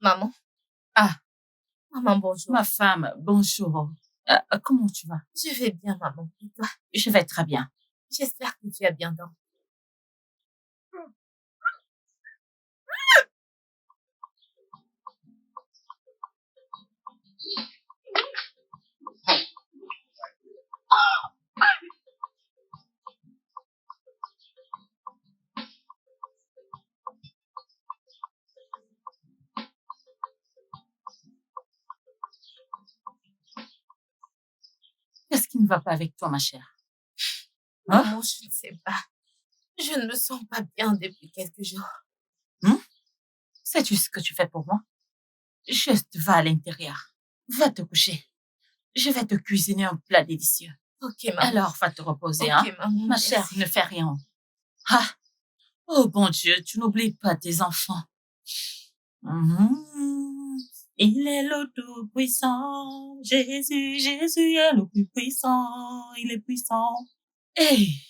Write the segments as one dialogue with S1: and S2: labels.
S1: Maman.
S2: Ah,
S1: Maman, bonjour.
S2: ma femme, bonjour. Comment tu vas?
S1: Je vais bien, maman. Et toi?
S2: Je vais très bien.
S1: J'espère que tu as bien dormi.
S2: Qu'est-ce qui ne va pas avec toi, ma chère?
S1: Maman, je ne sais pas. Je ne me sens pas bien depuis quelques jours.
S2: Sais-tu ce que tu fais pour moi? Juste va à l'intérieur. Va te coucher. Je vais te cuisiner un plat délicieux.
S1: Ok, maman.
S2: Alors, va te reposer,
S1: Ok, maman,
S2: Ma chère, ne fais rien. Ah! Oh, bon Dieu, tu n'oublies pas tes enfants. Il est le Tout-Puissant. Jésus, Jésus est le plus puissant. Il est puissant. Hey!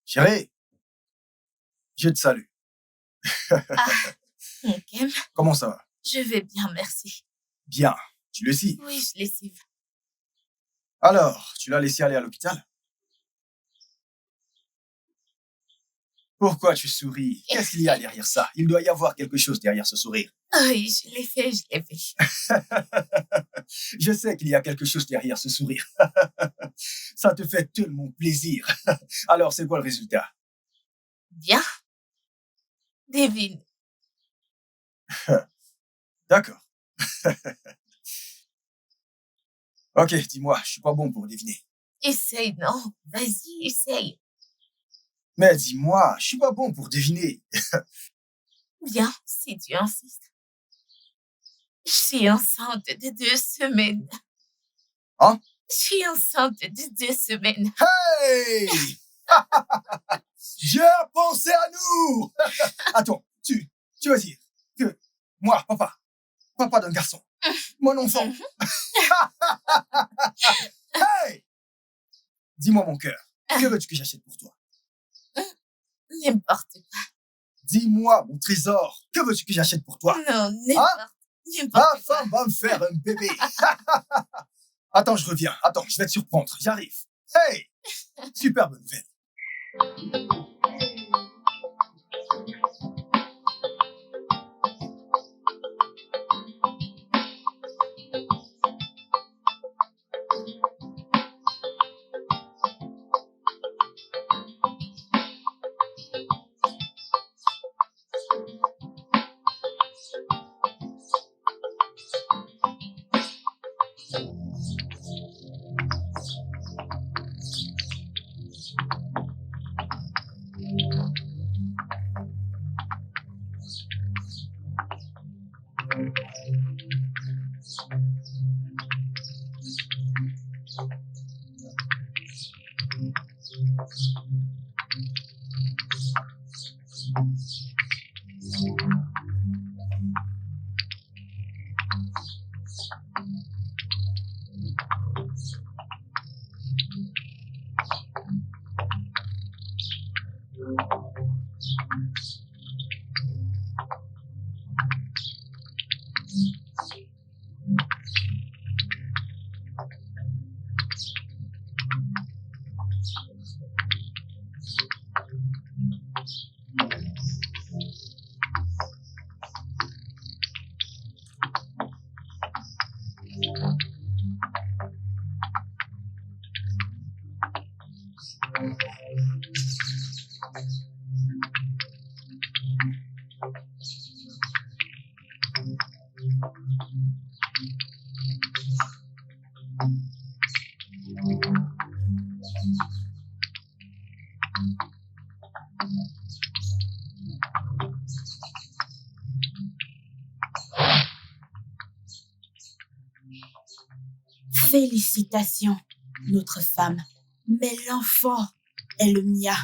S3: Chérie, je te salue.
S1: Mon Kem.
S3: Comment ça va?
S1: Je vais bien, merci.
S3: Bien. Tu lessives?
S1: Oui, je lessive.
S3: Alors, tu l'as laissé aller à l'hôpital? Pourquoi tu souris? Qu'est-ce qu'il y a derrière ça? Il doit y avoir quelque chose derrière ce sourire.
S1: Oui, je l'ai fait.
S3: Je sais qu'il y a quelque chose derrière ce sourire. Ça te fait tellement plaisir. Alors, c'est quoi le résultat?
S1: Bien. Devine.
S3: D'accord. Ok, dis-moi, je suis pas bon pour deviner.
S1: Essaye, non? Vas-y, essaye.
S3: Mais dis-moi, je suis pas bon pour deviner.
S1: Bien, si tu insistes. Je suis enceinte de 2 semaines.
S3: Hein?
S1: Je suis enceinte de 2 semaines.
S3: Hey! Dieu a pensé à nous! Attends, tu vas dire que moi, papa, papa d'un garçon. Mon enfant. Hey! Dis-moi, mon cœur, que veux-tu que j'achète pour toi?
S1: N'importe quoi.
S3: Dis-moi, mon trésor, que veux-tu que j'achète pour toi?
S1: Non,
S3: Ma
S1: n'importe quoi.
S3: femme va me faire un bébé. Attends, je reviens. Attends, je vais te surprendre. J'arrive. Hey! Superbe nouvelle.
S2: Félicitations, notre femme. Mais l'enfant est le mien.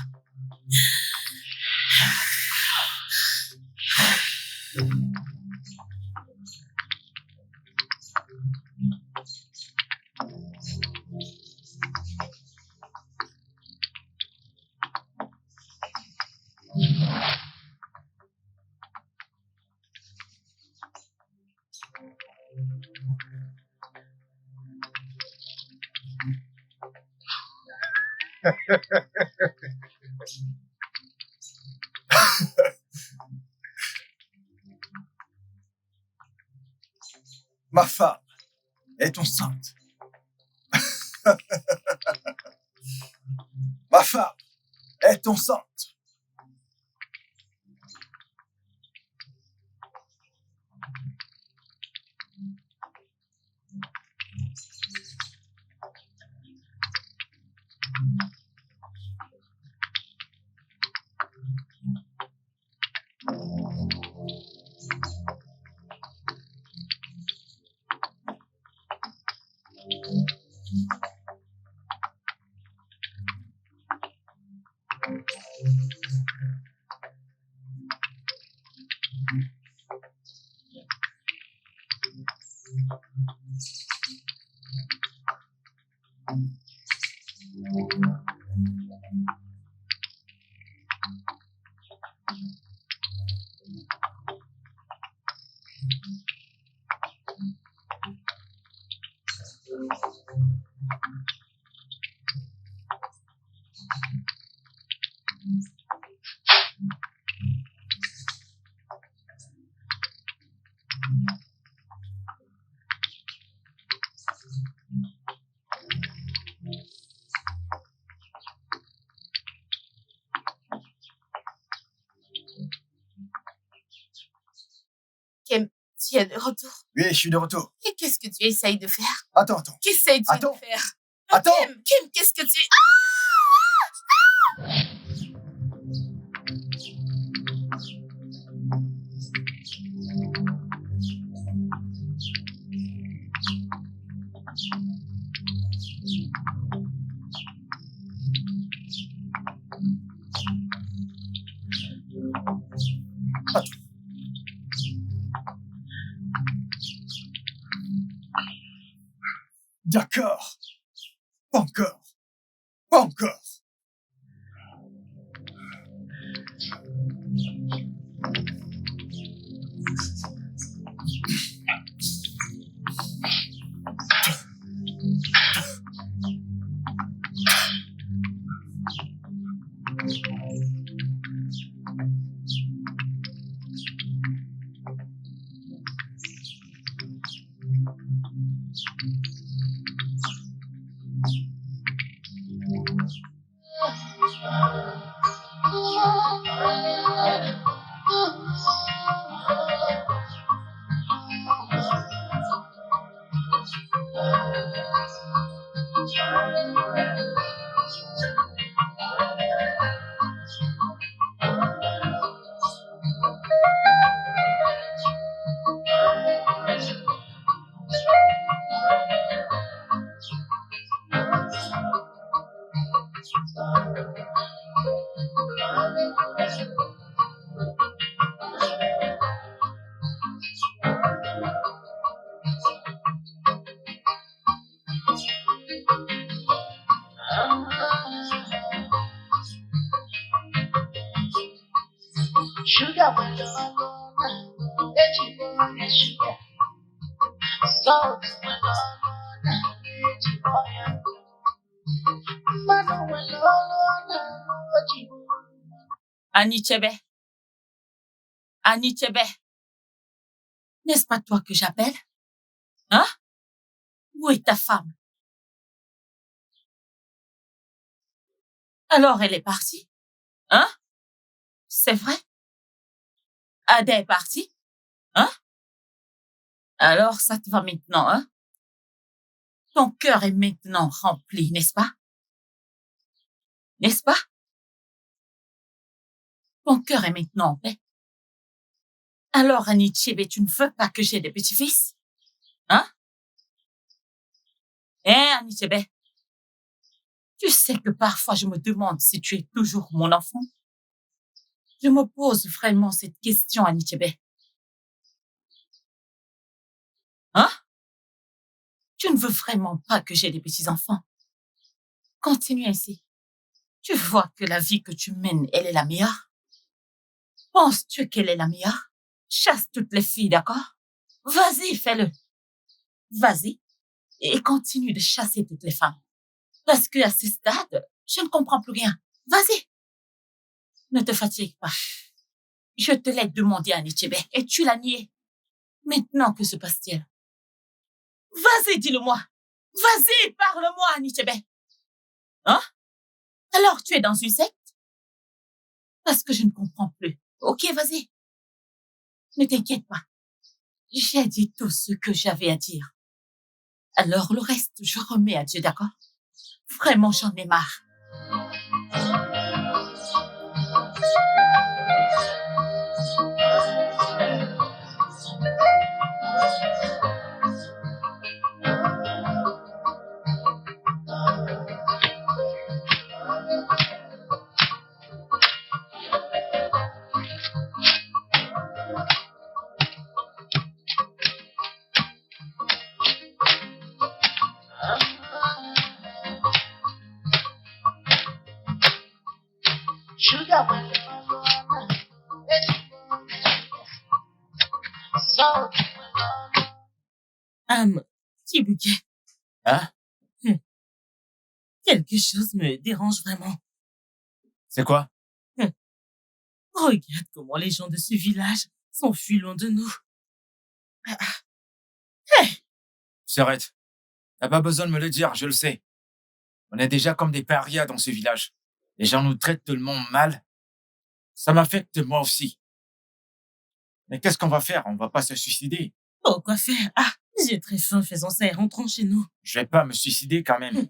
S3: Ma femme est enceinte. Ma femme est enceinte.
S1: Kim, tu es de retour.
S3: Oui, je suis de retour.
S1: Et qu'est-ce que tu essayes de faire?
S3: Attends.
S1: Qu'essayes-tu de
S3: Attends.
S1: faire?
S3: Attends.
S1: Kim, qu'est-ce que tu...
S3: D'accord. Pas encore. Pas encore.
S4: Sugar when you're alone, let you go get sugar. Salt when you're alone, let you go get Mano when you're alone, let you go.
S2: Annie Chebe. Annie Chebe. N'est-ce pas toi que j'appelle? Hein? Où est ta femme? Alors elle est partie? Hein? C'est vrai? Ada est partie? Hein? Alors ça te va maintenant, hein? Ton cœur est maintenant rempli, n'est-ce pas? N'est-ce pas? Ton cœur est maintenant en paix. Alors, Annie Chebe, tu ne veux pas que j'ai des petits-fils? Hein? Annie Chebe? Tu sais que parfois je me demande si tu es toujours mon enfant. Je me pose vraiment cette question, Annie Chebe. Hein? Tu ne veux vraiment pas que j'ai des petits-enfants? Continue ainsi. Tu vois que la vie que tu mènes, elle est la meilleure? Penses-tu qu'elle est la meilleure? Chasse toutes les filles, d'accord? Vas-y, fais-le. Vas-y. Et continue de chasser toutes les femmes. Parce que à ce stade, je ne comprends plus rien. Vas-y. Ne te fatigue pas. Je te l'ai demandé, Annie Chebe, et tu l'as nié. Maintenant, que se passe-t-il? Vas-y, dis-le-moi. Vas-y, parle-moi, Annie Chebe. Hein? Alors, tu es dans une secte? Parce que je ne comprends plus. Ok, vas-y. Ne t'inquiète pas. J'ai dit tout ce que j'avais à dire. Alors, le reste, je remets à Dieu, d'accord? Vraiment, j'en ai marre.
S4: Sugar when you're alone, let you go get sugar. Salt when you're alone.
S2: Kibuke,
S5: Hein?
S2: quelque chose me dérange vraiment.
S5: C'est quoi?
S2: Regarde comment les gens de ce village s'enfuient loin de nous.
S5: Arrête. T'as pas besoin de me le dire, je le sais. On est déjà comme des parias dans ce village. Les gens nous traitent tout le monde mal. Ça m'affecte moi aussi. Mais qu'est-ce qu'on va faire? On va pas se suicider.
S2: Oh, quoi faire? Ah, j'ai très faim, faisons ça et rentrons chez nous.
S5: Je vais pas me suicider quand même.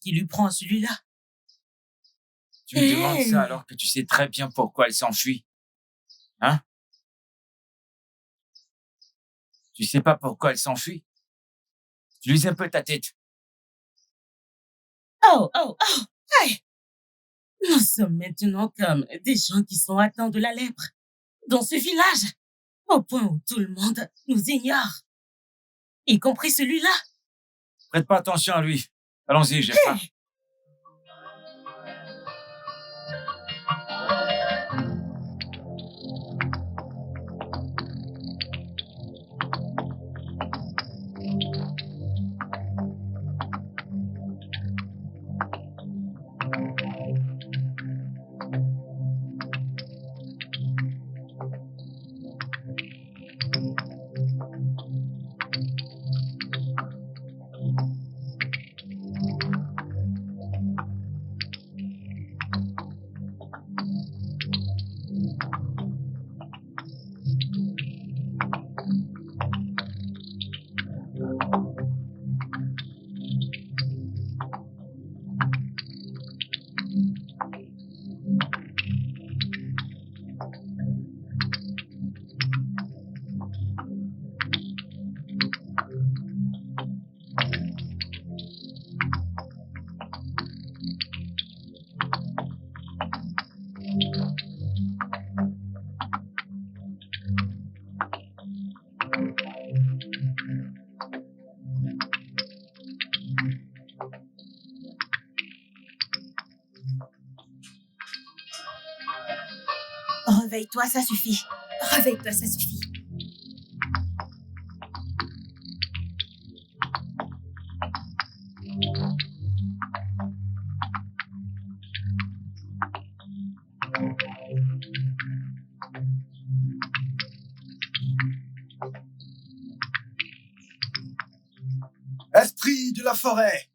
S2: qui lui prend celui-là?
S5: Tu me demandes ça alors que tu sais très bien pourquoi elle s'enfuit. Hein? Tu sais pas pourquoi elle s'enfuit? Tu lis un peu ta tête.
S2: Oh! Hey! Nous sommes maintenant comme des gens qui sont atteints de la lèpre dans ce village, au point où tout le monde nous ignore, y compris celui-là.
S5: Prête pas attention à lui. Allons-y, j'ai faim.
S2: Réveille-toi, ça suffit.
S1: Réveille-toi, ça suffit.
S3: Esprit de la forêt!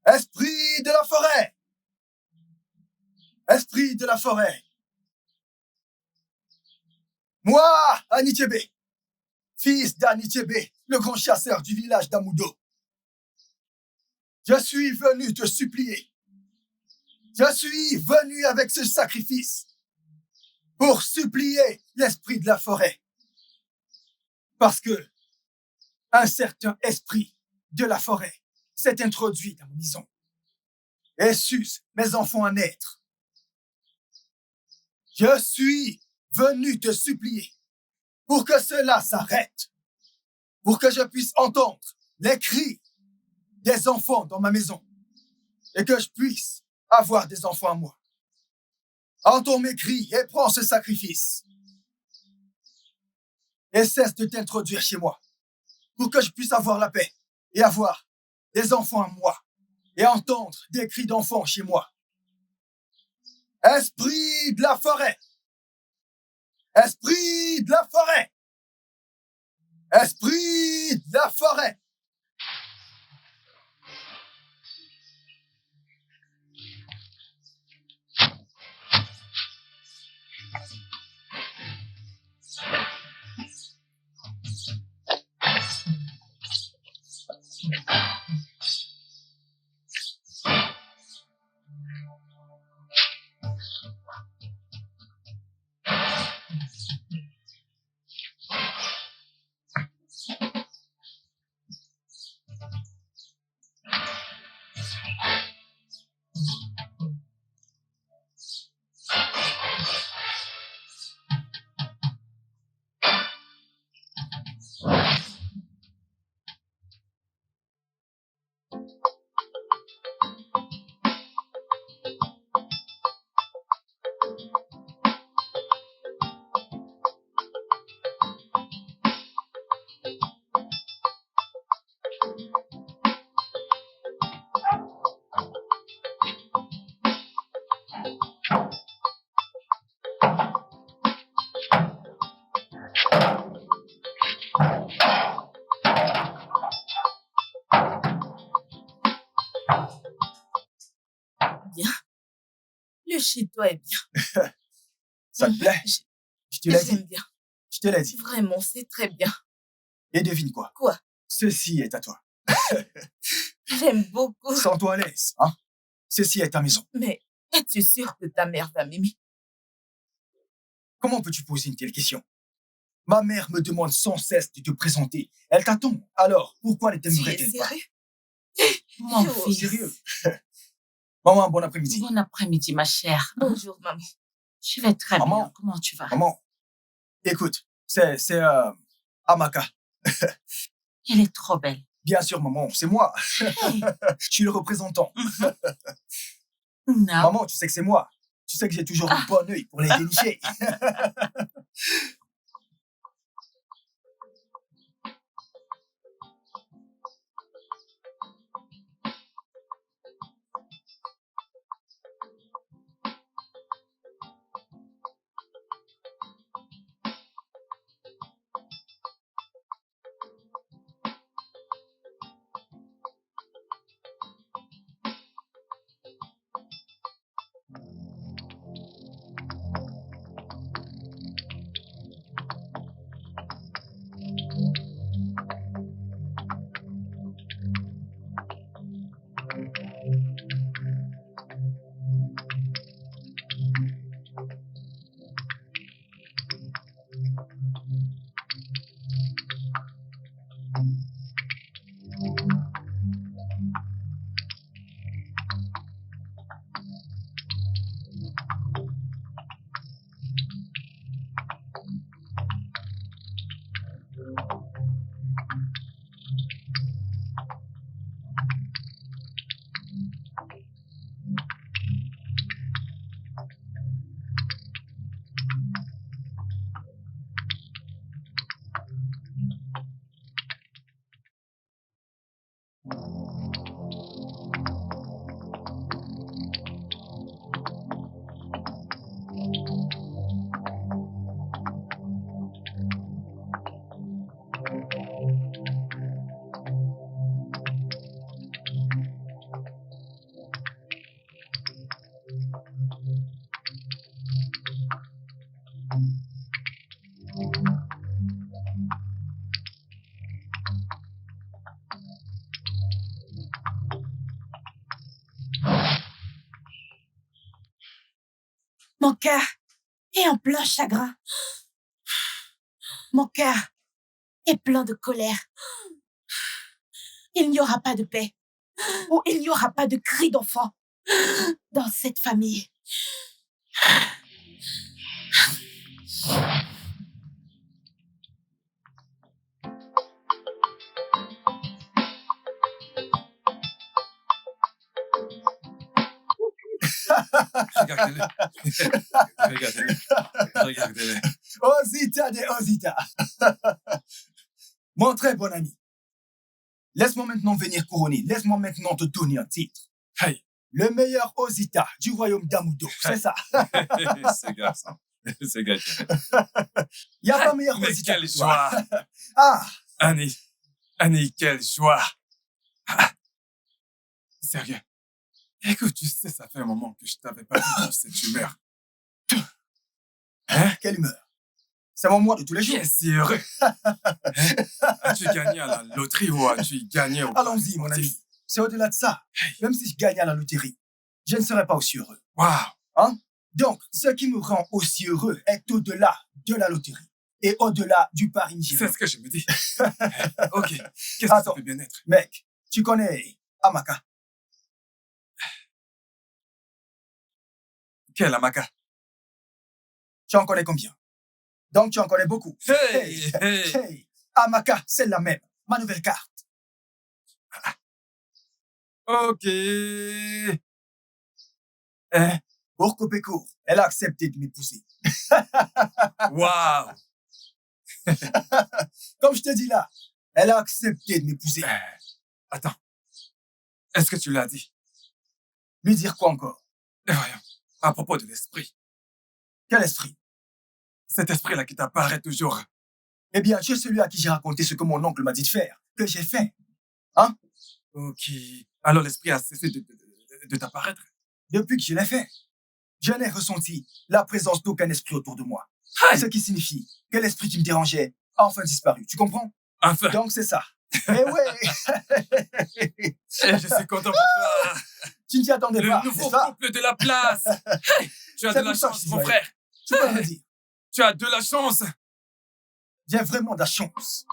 S3: Esprit de la forêt! Esprit de la forêt! Moi, Anichebe, fils d'Anichebe, le grand chasseur du village d'Amudo, je suis venu te supplier. Je suis venu avec ce sacrifice pour supplier l'esprit de la forêt. Parce que un certain esprit de la forêt s'est introduit dans ma maison et suce mes enfants à naître. Je suis venu te supplier pour que cela s'arrête, pour que je puisse entendre les cris des enfants dans ma maison et que je puisse avoir des enfants à moi. Entends mes cris et prends ce sacrifice et cesse de t'introduire chez moi pour que je puisse avoir la paix et avoir des enfants à moi et entendre des cris d'enfants chez moi. Esprit de la forêt! Esprit de la forêt! Esprit de la forêt!
S1: Bien. Le chez toi est bien.
S3: Ça te plaît? Je te l'ai
S1: J'aime
S3: dit.
S1: bien.
S3: Je te l'ai dit.
S1: Vraiment, c'est très bien.
S3: Et devine quoi?
S1: Quoi?
S3: Ceci est à toi.
S1: J'aime beaucoup.
S3: Sens-toi à l'aise, hein? Ceci est ta maison.
S1: Mais es-tu sûr que ta mère va m'aimer?
S3: Comment peux-tu poser une telle question? Ma mère me demande sans cesse de te présenter. Elle t'attend. Alors, pourquoi ne
S1: Tu
S3: t'aimerait-elle
S1: es
S3: pas?
S1: sérieux?
S2: Mon
S1: Oh,
S2: fils.
S3: Sérieux? Maman, bon après-midi.
S2: Bon après-midi, ma chère.
S1: Bonjour, maman.
S2: Je vais très
S3: Maman.
S2: bien. Comment tu vas?
S3: Maman, écoute, c'est Amaka.
S2: Elle est trop belle.
S3: Bien sûr, maman, c'est moi.
S2: Hey.
S3: Je suis le représentant.
S2: Non.
S3: Maman, tu sais que c'est moi. Tu sais que j'ai toujours un bon œil pour les dénicher.
S1: Mon cœur est en plein chagrin. Mon cœur est plein de colère. Il n'y aura pas de paix. Ou il n'y aura pas de cris d'enfant dans cette famille.
S5: Regardez-le. Regardez-le. Regardez-le.
S3: Osita de Osita. Mon très bon ami. Laisse-moi maintenant venir couronner. Laisse-moi maintenant te donner un titre.
S5: Hey.
S3: Le meilleur Osita du royaume d'Amudo. C'est ça.
S5: Ce garçon. Ce gars.
S3: Il n'y a pas meilleur
S5: Mais
S3: Osita
S5: quelle
S3: que toi.
S5: joie.
S3: Ah,
S5: Annie, quelle joie. Ah. Sérieux. Écoute, tu sais, ça fait un moment que je t'avais pas vu dans cette humeur. Hein?
S3: quelle humeur. C'est mon mois de tous les jours.
S5: Bien sûr heureux. Hein? As-tu gagné à la loterie ou as-tu gagné au
S3: Allons-y, mon ami. C'est au-delà de ça. Même si je gagnais à la loterie, je ne serais pas aussi heureux.
S5: Waouh.
S3: Donc, ce qui me rend aussi heureux est au-delà de la loterie et au-delà du pari nigérien.
S5: C'est ce que je me dis. Ok. Qu'est-ce que ça
S3: Attends.
S5: peut bien être?
S3: Mec, tu connais Amaka?
S5: Quelle Amaka?
S3: Tu en connais combien? Donc, tu en connais beaucoup.
S5: Hey.
S3: Hey, Amaka, c'est la même. Ma nouvelle carte.
S5: Ok. Hein?
S3: Pour couper court, elle a accepté de m'épouser.
S5: Waouh.
S3: Comme je te dis là, elle a accepté de m'épouser.
S5: Attends. Est-ce que tu l'as dit?
S3: Lui dire quoi encore?
S5: Voyons. À propos de l'esprit.
S3: Quel esprit?
S5: Cet esprit-là qui t'apparaît toujours.
S3: Eh bien, tu es celui à qui j'ai raconté ce que mon oncle m'a dit de faire, que j'ai fait.
S5: Ok. Alors l'esprit a cessé de t'apparaître?
S3: Depuis que je l'ai fait, je n'ai ressenti la présence d'aucun esprit autour de moi.
S5: Hey.
S3: Ce qui signifie que l'esprit qui me dérangeait a enfin disparu. Tu comprends?
S5: Enfin.
S3: Donc c'est ça. Eh ouais.
S5: Je suis content pour toi.
S3: Tu ne t'y attendais
S5: Le
S3: pas,
S5: nouveau
S3: n'est-ce pas?
S5: couple de la place. Hey, tu as
S3: C'est
S5: de la
S3: pour ça que
S5: chance,
S3: je
S5: mon
S3: disais.
S5: frère.
S3: Tu peux me dire.
S5: Tu as de la chance.
S3: J'ai vraiment de la chance.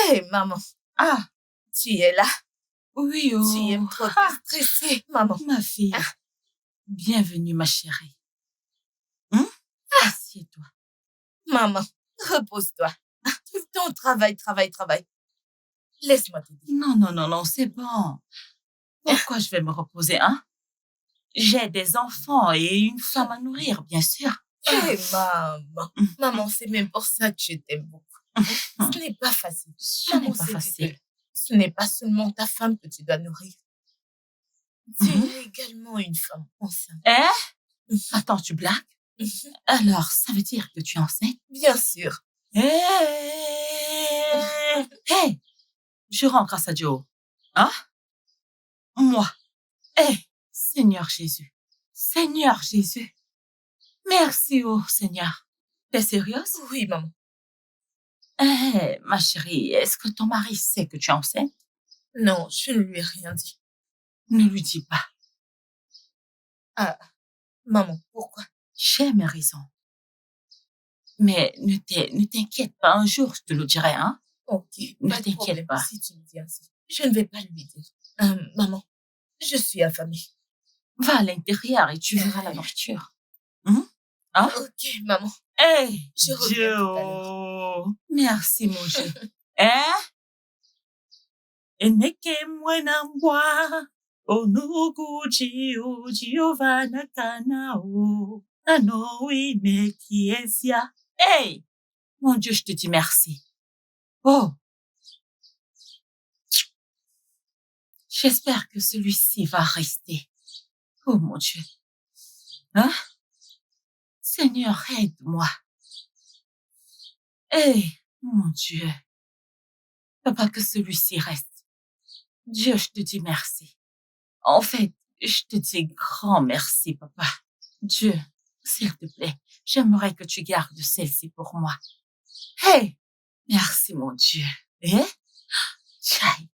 S1: Hé, maman,
S2: Ah,
S1: tu es là.
S2: oui,
S1: Tu
S2: oh.
S1: aimes trop
S2: Ah,
S1: te stresser, maman.
S2: ma fille.
S1: Hein?
S2: Bienvenue, ma chérie. Assieds-toi.
S1: Maman, repose-toi. Tout le temps, travail. Laisse-moi te dire.
S2: Non, non, non, non, c'est bon. Pourquoi je vais me reposer, hein? J'ai des enfants et une femme à nourrir, bien sûr.
S1: Hé, maman. Maman, c'est même pour ça que je t'aime beaucoup. Ce n'est pas facile.
S2: Ce n'est pas
S1: sait
S2: facile.
S1: que ce n'est pas seulement ta femme que tu dois nourrir. Tu es également une femme enceinte.
S2: Hein? Attends, tu blagues? Alors, ça veut dire que tu es enceinte?
S1: Bien sûr.
S2: Hey, je rentre à Sadio. Hein? Moi. Seigneur Jésus. Seigneur Jésus. Merci, oh Seigneur. T'es sérieuse?
S1: Oui, maman.
S2: Ma chérie, est-ce que ton mari sait que tu es enceinte?
S1: Non, je ne lui ai rien dit.
S2: Ne lui dis pas.
S1: Ah, maman, pourquoi?
S2: J'ai mes raisons. Mais ne t'inquiète pas, un jour je te le dirai, hein?
S1: Ok,
S2: Ne
S1: pas de
S2: t'inquiète
S1: problème
S2: pas.
S1: si tu me dis ainsi. Je ne vais pas lui dire. Maman, je suis affamée.
S2: Va à l'intérieur et tu verras la nourriture. Hein?
S1: Ok, maman.
S2: Hey,
S1: Je reviens tout à l'heure.
S2: Merci, mon Dieu. Eneke mwenambwa, onuguji ujiovana kanao, anoui mekiesia. Hey, mon Dieu, je te dis merci. Oh, j'espère que celui-ci va rester. Oh, mon Dieu. Hein? Seigneur, aide-moi. Mon Dieu. Papa, que celui-ci reste. Dieu, je te dis merci. En fait, je te dis grand merci, papa. Dieu, s'il te plaît, j'aimerais que tu gardes celle-ci pour moi. Hey, merci, mon Dieu. Tchai.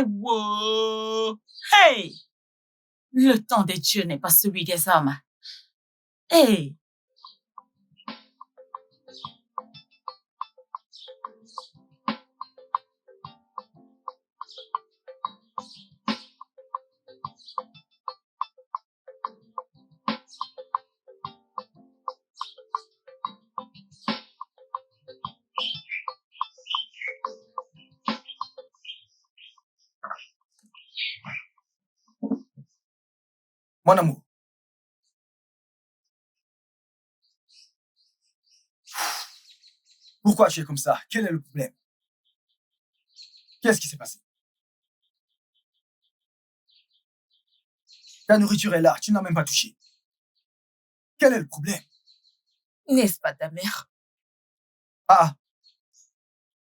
S2: Wow. Hey, le temps des dieux n'est pas celui des hommes. Hey.
S3: Mon amour. Pourquoi tu es comme ça? Quel est le problème? Qu'est-ce qui s'est passé? Ta nourriture est là, tu n'as même pas touché. Quel est le problème?
S1: N'est-ce pas ta mère?
S3: Ah,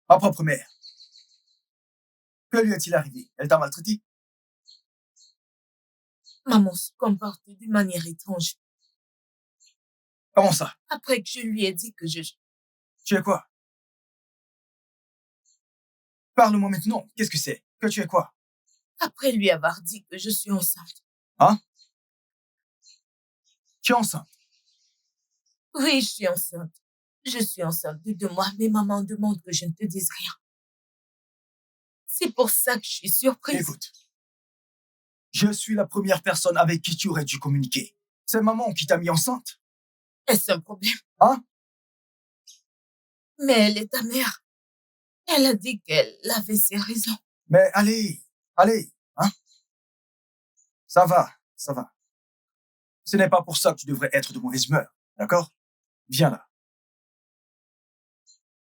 S3: ma propre mère. Que lui est-il arrivé? Elle t'a maltraité?
S1: Maman se comporte d'une manière étrange.
S3: Comment ça?
S1: Après que je lui ai dit que
S3: Tu es quoi? Parle-moi maintenant. Qu'est-ce que c'est? Que tu es quoi?
S1: Après lui avoir dit que je suis enceinte.
S3: Hein? Tu es enceinte?
S1: Oui, je suis enceinte. Je suis enceinte de 2 mois, mais maman demande que je ne te dise rien. C'est pour ça que je suis surprise.
S3: Écoute, je suis la première personne avec qui tu aurais dû communiquer. C'est maman qui t'a mis enceinte.
S1: Est-ce un problème?
S3: Hein?
S1: Mais elle est ta mère. Elle a dit qu'elle avait ses raisons.
S3: Mais allez, hein? Ça va, ça va. Ce n'est pas pour ça que tu devrais être de mauvaise humeur, d'accord? Viens là.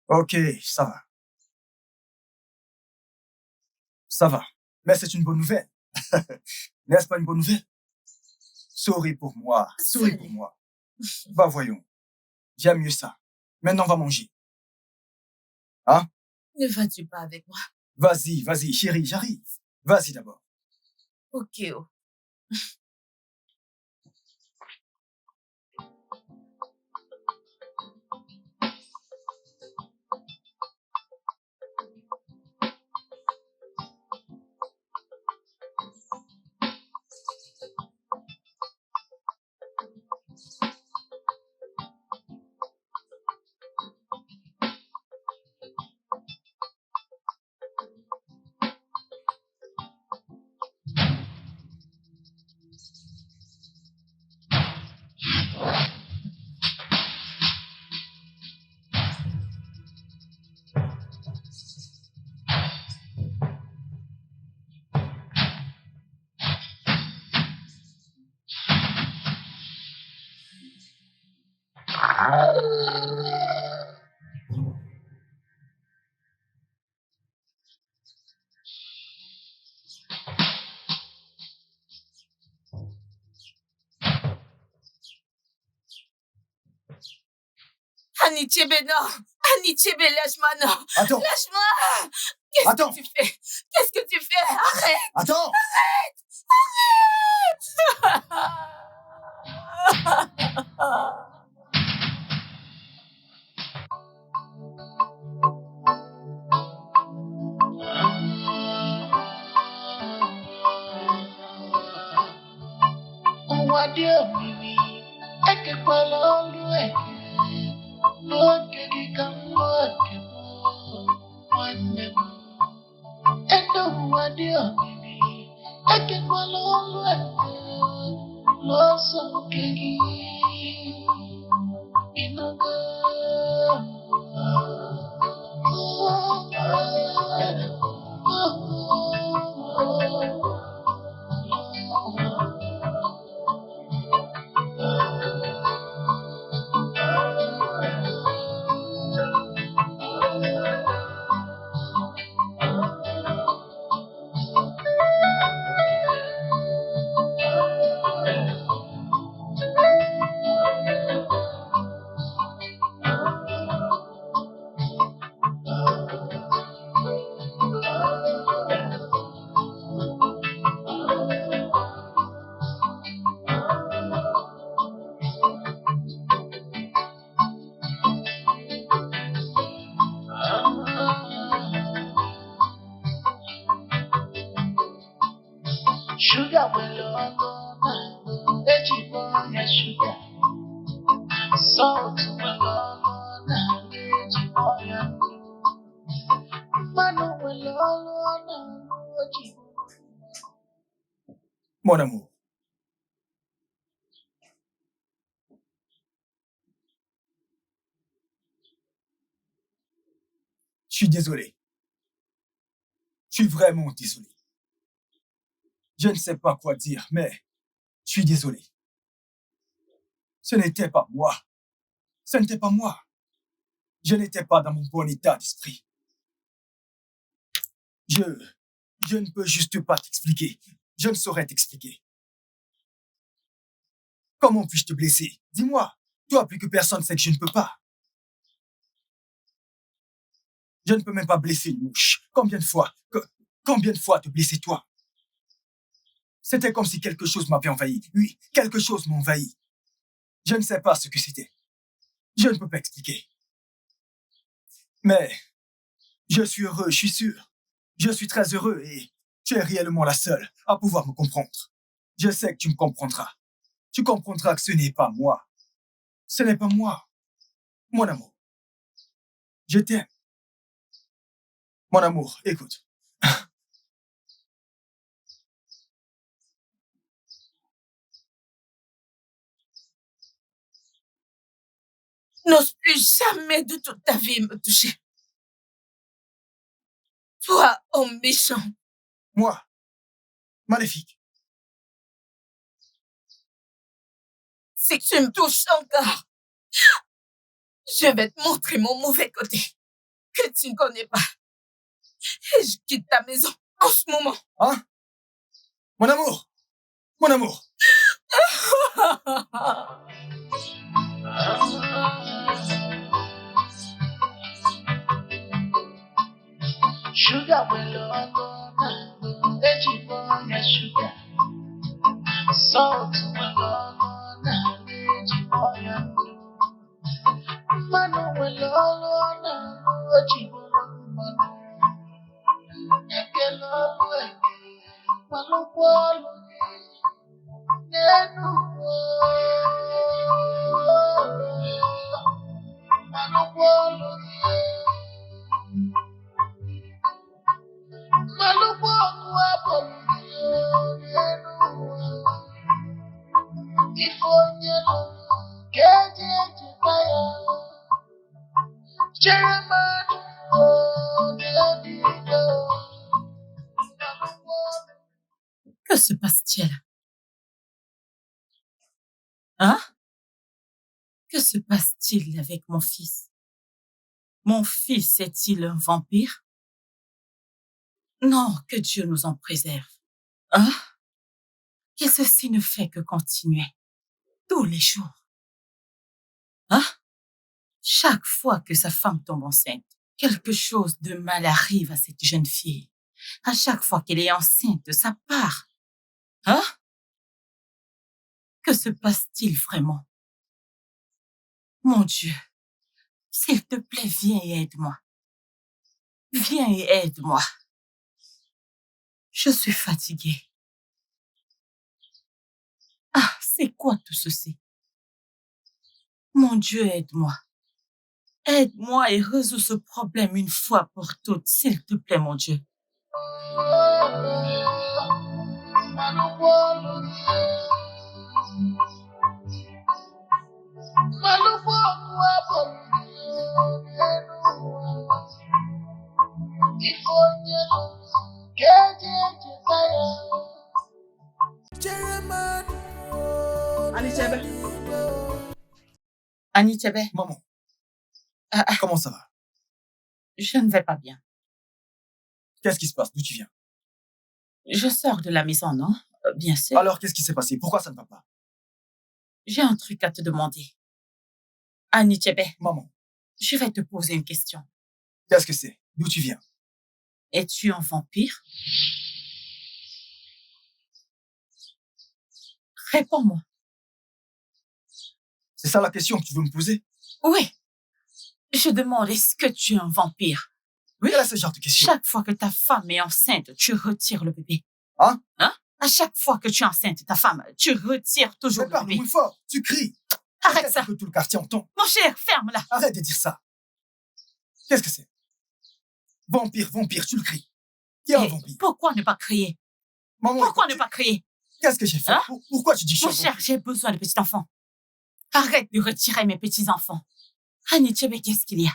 S3: Ok, ça va. Ça va. Mais c'est une bonne nouvelle. N'est-ce pas une bonne nouvelle? Souris pour moi, souris pour moi. Bah voyons. J'aime mieux ça. Maintenant, on va manger. Hein?
S1: Ne vas-tu pas avec moi?
S3: Vas-y, chérie, j'arrive. Vas-y d'abord.
S1: Ok, oh. Anichebe, non! Anichebe, lâche-moi, non!
S3: Attends,
S1: Lâche-moi! Qu'est-ce
S3: Attends.
S1: que tu fais? Qu'est-ce que tu fais? Arrête!
S3: attends.
S4: Wadio mimi, eke palolu eke, loke kikamoke mwane mo. Eke wadio mimi, eke palolu eke, loso keki inoga. Sugar well on echi boya sugar. Salt well on echi boya. Mano well on echi.
S3: Mon amour, je suis désolé. Je suis vraiment désolé. Je ne sais pas quoi dire, mais je suis désolé. Ce n'était pas moi. Ce n'était pas moi. Je n'étais pas dans mon bon état d'esprit. Je ne peux juste pas t'expliquer. Je ne saurais t'expliquer. Comment puis-je te blesser? Dis-moi. Toi, plus que personne, sait que je ne peux pas. Je ne peux même pas blesser une mouche. Combien de fois te blesser toi? C'était comme si quelque chose m'avait envahi. Oui, quelque chose m'a envahi. Je ne sais pas ce que c'était. Je ne peux pas expliquer. Mais je suis heureux, je suis sûr. Je suis très heureux et tu es réellement la seule à pouvoir me comprendre. Je sais que tu me comprendras. Tu comprendras que ce n'est pas moi. Ce n'est pas moi. Mon amour. Je t'aime. Mon amour, écoute.
S1: N'ose plus jamais de toute ta vie me toucher. Toi, homme méchant.
S3: Moi. Maléfique.
S1: Si tu me touches encore, je vais te montrer mon mauvais côté que tu ne connais pas. Et je quitte ta maison en ce moment.
S3: Hein? Mon amour! Mon amour!
S4: Sugar will on Eji boy sugar. Salt will on Eji boy. Manu will on Eji boy. Ekelo Malukwalo Nenu Malukwalo Malukwalo Nenu Ifonyelo Keje Jibaya Jeremiah
S2: Que se passe-t-il? Hein? Que se passe-t-il avec mon fils? Mon fils est-il un vampire? Non, que Dieu nous en préserve. Hein? Et ceci ne fait que continuer. Tous les jours. Hein? Chaque fois que sa femme tombe enceinte, quelque chose de mal arrive à cette jeune fille. À chaque fois qu'elle est enceinte, ça part. Hein? Que se passe-t-il vraiment? Mon Dieu, s'il te plaît, viens et aide-moi. Viens et aide-moi. Je suis fatiguée. Ah, c'est quoi tout ceci? Mon Dieu, aide-moi. Aide-moi et résous ce problème une fois pour toutes, s'il te plaît, mon Dieu. Annie Tchebe,
S3: Maman,
S2: ah, ah,
S3: comment ça va?
S2: je ne vais pas bien.
S3: Qu'est-ce qui se passe? D'où tu viens?
S2: Je sors de la maison, non? Bien sûr.
S3: Alors, qu'est-ce qui s'est passé? Pourquoi ça ne va pas?
S2: J'ai un truc à te demander. Annie Tchebe,
S3: Maman,
S2: je vais te poser une question.
S3: qu'est-ce que c'est? D'où tu viens?
S2: Es-tu un vampire? Réponds-moi.
S3: C'est ça la question que tu veux me poser?
S2: Oui. Je demande, est-ce que tu es un vampire?
S3: Oui, quel est ce genre de question?
S2: Chaque fois que ta femme est enceinte, tu retires le bébé.
S3: Hein?
S2: Hein? À chaque fois que tu es enceinte, ta femme, tu retires toujours
S3: Mais
S2: le
S3: parle
S2: bébé.
S3: moins fort, tu cries.
S2: Arrête
S3: Peut-être
S2: ça.
S3: que tout le quartier entend.
S2: Mon cher, ferme-la.
S3: Arrête de dire ça. Qu'est-ce que c'est? Vampire, vampire, tu le cries. Qui est un
S2: Et
S3: vampire?
S2: pourquoi ne pas crier?
S3: Maman,
S2: Pourquoi
S3: écoute,
S2: ne pas crier?
S3: qu'est-ce que j'ai fait?
S2: Hein?
S3: Pourquoi tu dis que je
S2: Mon
S3: suis un
S2: cher,
S3: vampire?
S2: j'ai besoin de petits-enfants. Arrête de retirer mes petits-enfants. Annie Tchebe, qu'est-ce qu'il y a?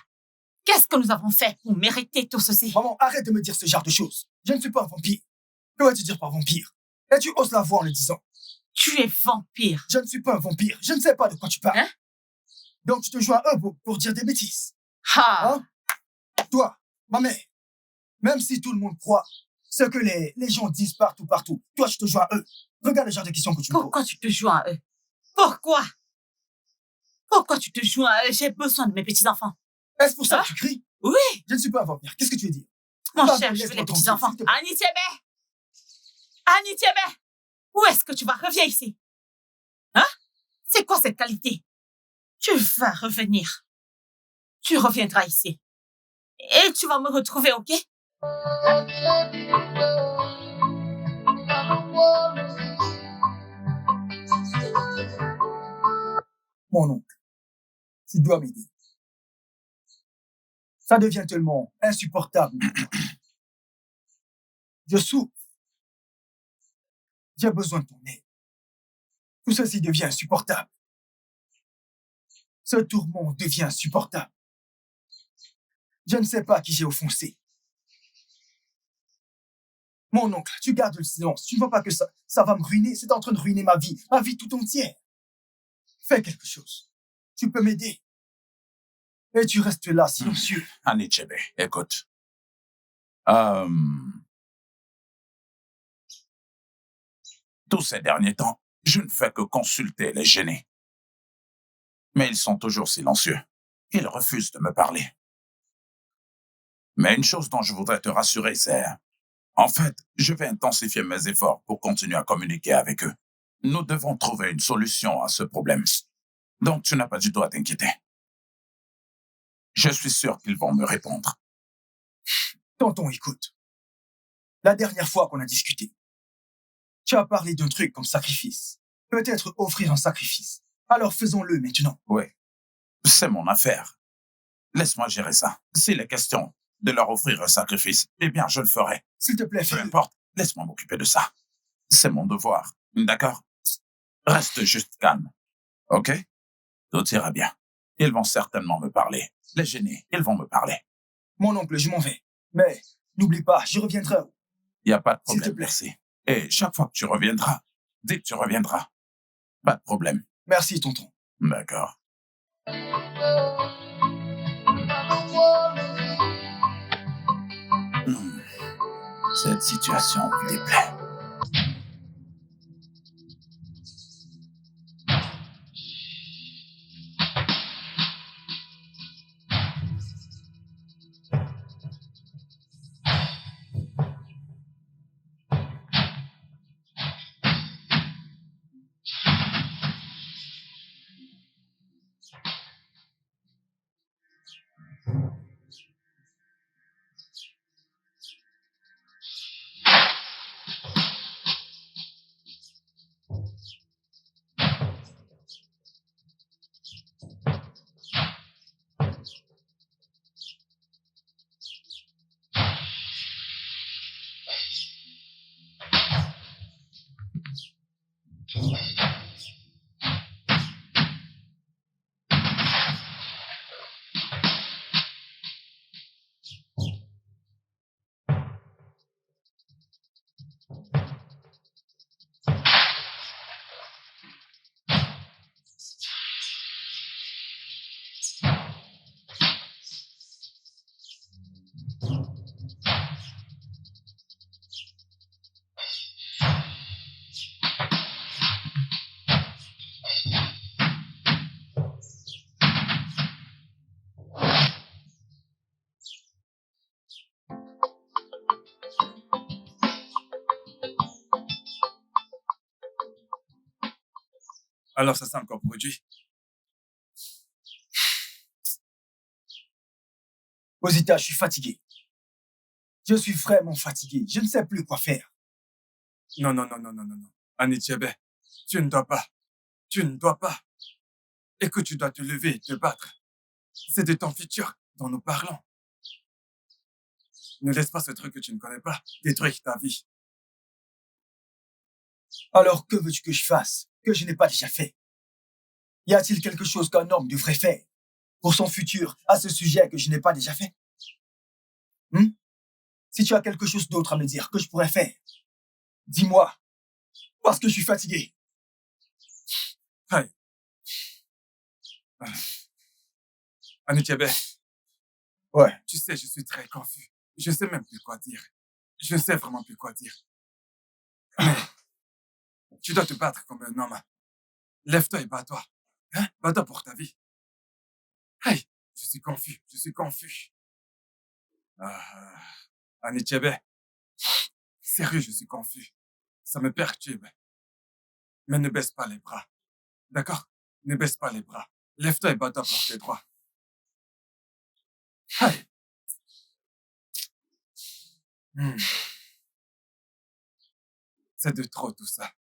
S2: Qu'est-ce que nous avons fait pour mériter tout ceci?
S3: Maman, arrête de me dire ce genre de choses. Je ne suis pas un vampire. Que vas-tu dire par vampire? Et tu oses la voix en le disant.
S2: Tu es vampire.
S3: Je ne suis pas un vampire. Je ne sais pas de quoi tu parles.
S2: Hein?
S3: Donc tu te joins à eux pour dire des bêtises.
S2: Ah!
S3: Hein? Toi, ma mère, même si tout le monde croit ce que les gens disent partout, toi, tu te joins à eux. Regarde le genre de questions que tu me poses.
S2: Pourquoi tu te joins à eux? Pourquoi? Pourquoi tu te joins à eux? J'ai besoin de mes petits-enfants.
S3: Est-ce pour ça
S2: Hein?
S3: que tu cries?
S2: Oui.
S3: Je ne suis pas un vampire. Qu'est-ce que tu veux dire?
S2: Mon
S3: Pardon,
S2: cher, je veux
S3: laisse-moi
S2: les
S3: tranquille,
S2: petits-enfants.
S3: s'il te plaît.
S2: Annie Tchebe! Annie Tchebe! Où est-ce que tu vas? Reviens ici. Hein? C'est quoi cette qualité? Tu vas revenir. Tu reviendras ici. Et tu vas me retrouver, ok?
S3: Mon oncle, tu dois m'aider. Ça devient tellement insupportable. Je souffre. J'ai besoin de ton aide. Tout ceci devient insupportable. Ce tourment devient insupportable. Je ne sais pas qui j'ai offensé. Mon oncle, tu gardes le silence. Tu ne vois pas que ça va me ruiner? C'est en train de ruiner ma vie tout entière. Fais quelque chose. Tu peux m'aider. Et tu restes là, silencieux.
S6: Anichebe, écoute. Tous ces derniers temps, je ne fais que consulter les gênés. Mais ils sont toujours silencieux. Ils refusent de me parler. Mais une chose dont je voudrais te rassurer, c'est... En fait, je vais intensifier mes efforts pour continuer à communiquer avec eux. Nous devons trouver une solution à ce problème. Donc, tu n'as pas du tout à t'inquiéter. Je suis sûr qu'ils vont me répondre.
S3: Tonton, écoute. La dernière fois qu'on a discuté, tu as parlé d'un truc comme sacrifice. Peut-être offrir un sacrifice. Alors faisons-le maintenant.
S6: Oui, c'est mon affaire. Laisse-moi gérer ça. S'il est question de leur offrir un sacrifice, eh bien, je le ferai.
S3: S'il te plaît,
S6: Peu
S3: fais-le.
S6: importe, laisse-moi m'occuper de ça. C'est mon devoir, d'accord? Reste juste calme, ok? Tout ira bien. Ils vont certainement me parler. Les gênés, ils vont me parler.
S3: Mon oncle, je m'en vais. Mais n'oublie pas, je reviendrai.
S6: Il n'y a pas de
S3: S'il te
S6: problème,
S3: plaît.
S6: merci. Et chaque fois que tu reviendras, dès que tu reviendras, pas de problème.
S3: Merci, tonton.
S6: D'accord. Cette situation me déplaît.
S5: Alors, ça s'est encore produit.
S3: Osita, je suis fatigué. Je suis vraiment fatigué. Je ne sais plus quoi faire.
S5: Non. Anichebe, tu ne dois pas. Tu ne dois pas. Et que tu dois te lever et te battre. C'est de ton futur dont nous parlons. Ne laisse pas ce truc que tu ne connais pas détruire ta vie.
S3: Alors, que veux-tu que je fasse, que je n'ai pas déjà fait? Y a-t-il quelque chose qu'un homme devrait faire pour son futur à ce sujet que je n'ai pas déjà fait? Si tu as quelque chose d'autre à me dire que je pourrais faire, dis-moi, parce que je suis fatigué.
S5: Hey. Anichebe.
S3: Ouais.
S5: Tu sais, je suis très confus. Je sais même plus quoi dire. Je sais vraiment plus quoi dire. Mais tu dois te battre comme un homme. Lève-toi et bats-toi. Hein? Bats-toi pour ta vie. Hey, je suis confus. Anichebe. Sérieux, je suis confus. Ça me perturbe. Mais ne baisse pas les bras. D'accord? Ne baisse pas les bras. Lève-toi et bats-toi pour tes droits. Hey. C'est de trop tout ça.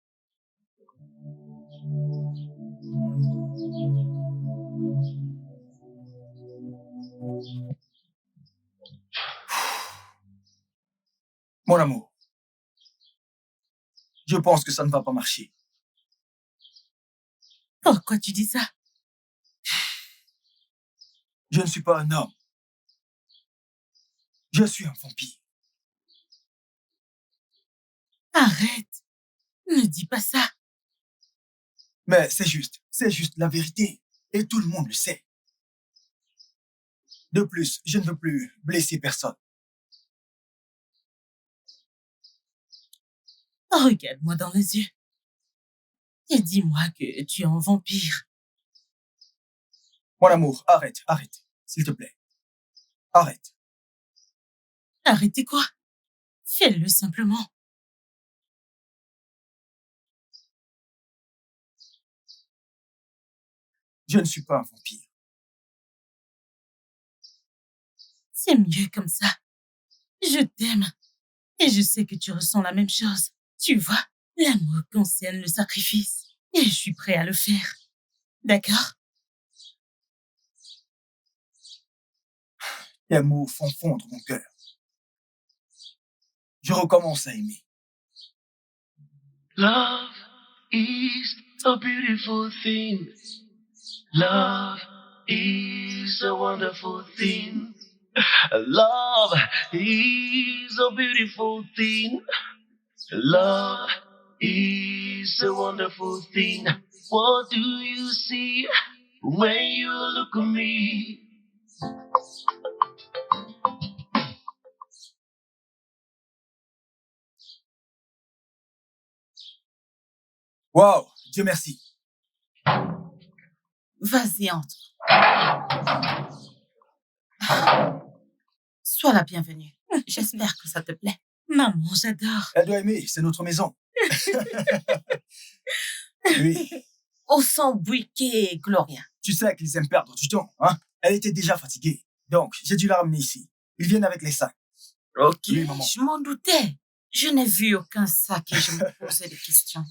S3: Mon amour, je pense que ça ne va pas marcher.
S2: Pourquoi tu dis ça?
S3: Je ne suis pas un homme. Je suis un vampire.
S2: Arrête. Ne dis pas ça.
S3: Mais c'est juste la vérité. Et tout le monde le sait. De plus, je ne veux plus blesser personne.
S2: Regarde-moi dans les yeux. Et dis-moi que tu es un vampire.
S3: Mon amour, arrête, s'il te plaît. Arrête.
S2: Arrêtez quoi? Fais-le simplement.
S3: Je ne suis pas un vampire.
S2: C'est mieux comme ça. Je t'aime. Et je sais que tu ressens la même chose. Tu vois, l'amour concerne le sacrifice. Et je suis prêt à le faire. D'accord?
S3: Les mots font fondre mon cœur. Je recommence à aimer.
S4: Love is a beautiful thing. Love is a wonderful thing. Love is a beautiful thing. Love is a wonderful thing. What do you see when you look at me?
S3: Wow, Dieu merci.
S2: Vas-y, entre. Sois la bienvenue. J'espère que ça te plaît. Maman, j'adore.
S3: Elle doit aimer, c'est notre maison. Oui,
S2: Au sang briquet, Gloria.
S3: tu sais qu'ils aiment perdre du temps, hein? Elle était déjà fatiguée. Donc, j'ai dû la ramener ici. Ils viennent avec les sacs.
S2: Ok,
S3: Oui, maman.
S2: je m'en doutais. Je n'ai vu aucun sac et je me posais des questions.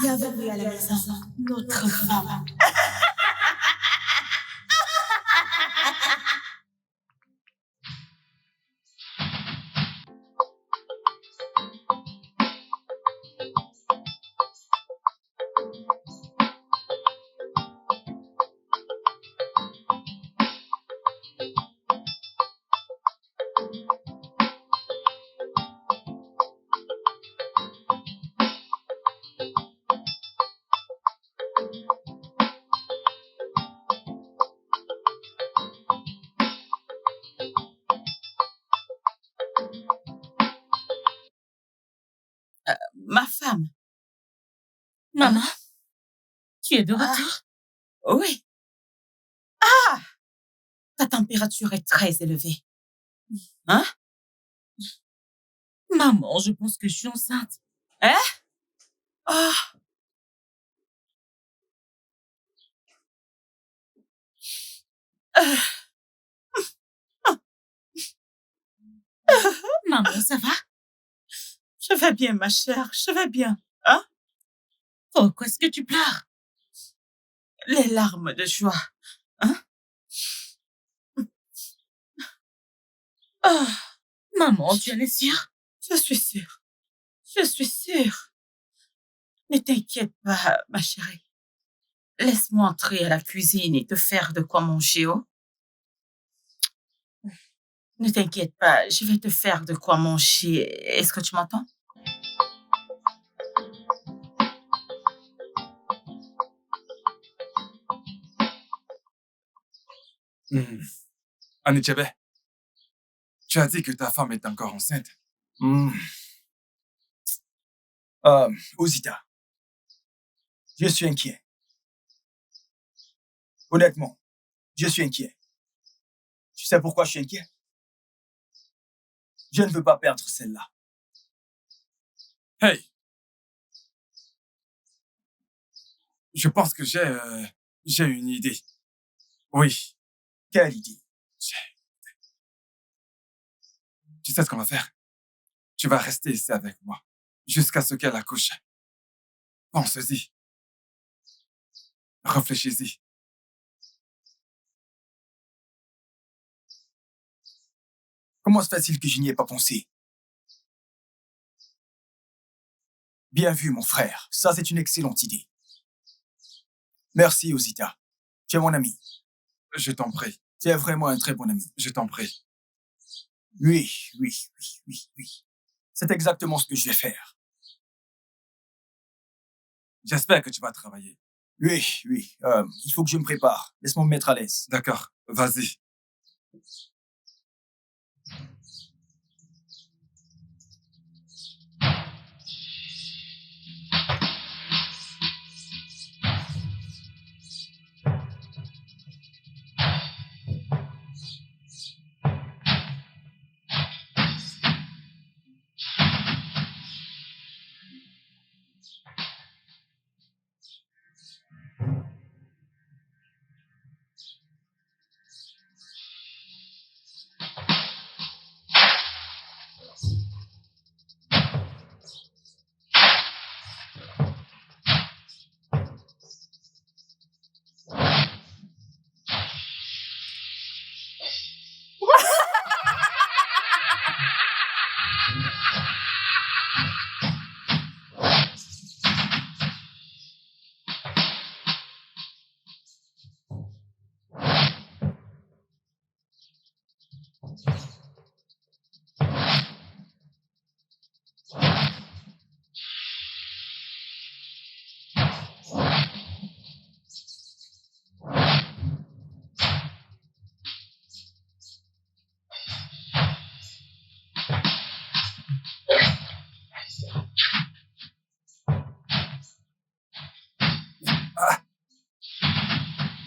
S2: Bienvenue à la maison, notre femme. Ma femme. Maman, tu es de retour? Oui. Ah! Ta température est très élevée. Hein? Maman, je pense que je suis enceinte. Hein? Ah! Maman, ça va? Je vais bien, ma chère, je vais bien. Hein? Pourquoi est-ce que tu pleures? Les larmes de joie. Hein? Ah! Maman, tu en es sûre? Je suis sûre. Je suis sûre. Ne t'inquiète pas, ma chérie. Laisse-moi entrer à la cuisine et te faire de quoi manger, oh? Ne t'inquiète pas, je vais te faire de quoi manger. Est-ce que tu m'entends?
S5: Anichebe, tu as dit que ta femme est encore enceinte.
S3: Osita, je suis inquiet. Honnêtement, je suis inquiet. Tu sais pourquoi je suis inquiet? Je ne veux pas perdre celle-là.
S5: Hey! Je pense que j'ai une idée. Oui,
S3: Quelle idée?
S5: tu sais ce qu'on va faire? Tu vas rester ici avec moi jusqu'à ce qu'elle accouche. Pense-y. Réfléchis-y.
S3: Comment se fait-il que je n'y ai pas pensé? Bien vu, mon frère. Ça, c'est une excellente idée. Merci, Osita. Tu es mon ami.
S5: Je t'en prie.
S3: Tu es vraiment un très bon ami.
S5: Je t'en prie.
S3: Oui. C'est exactement ce que je vais faire.
S5: J'espère que tu vas travailler.
S3: Oui. Il faut que je me prépare. Laisse-moi me mettre à l'aise.
S5: D'accord, vas-y.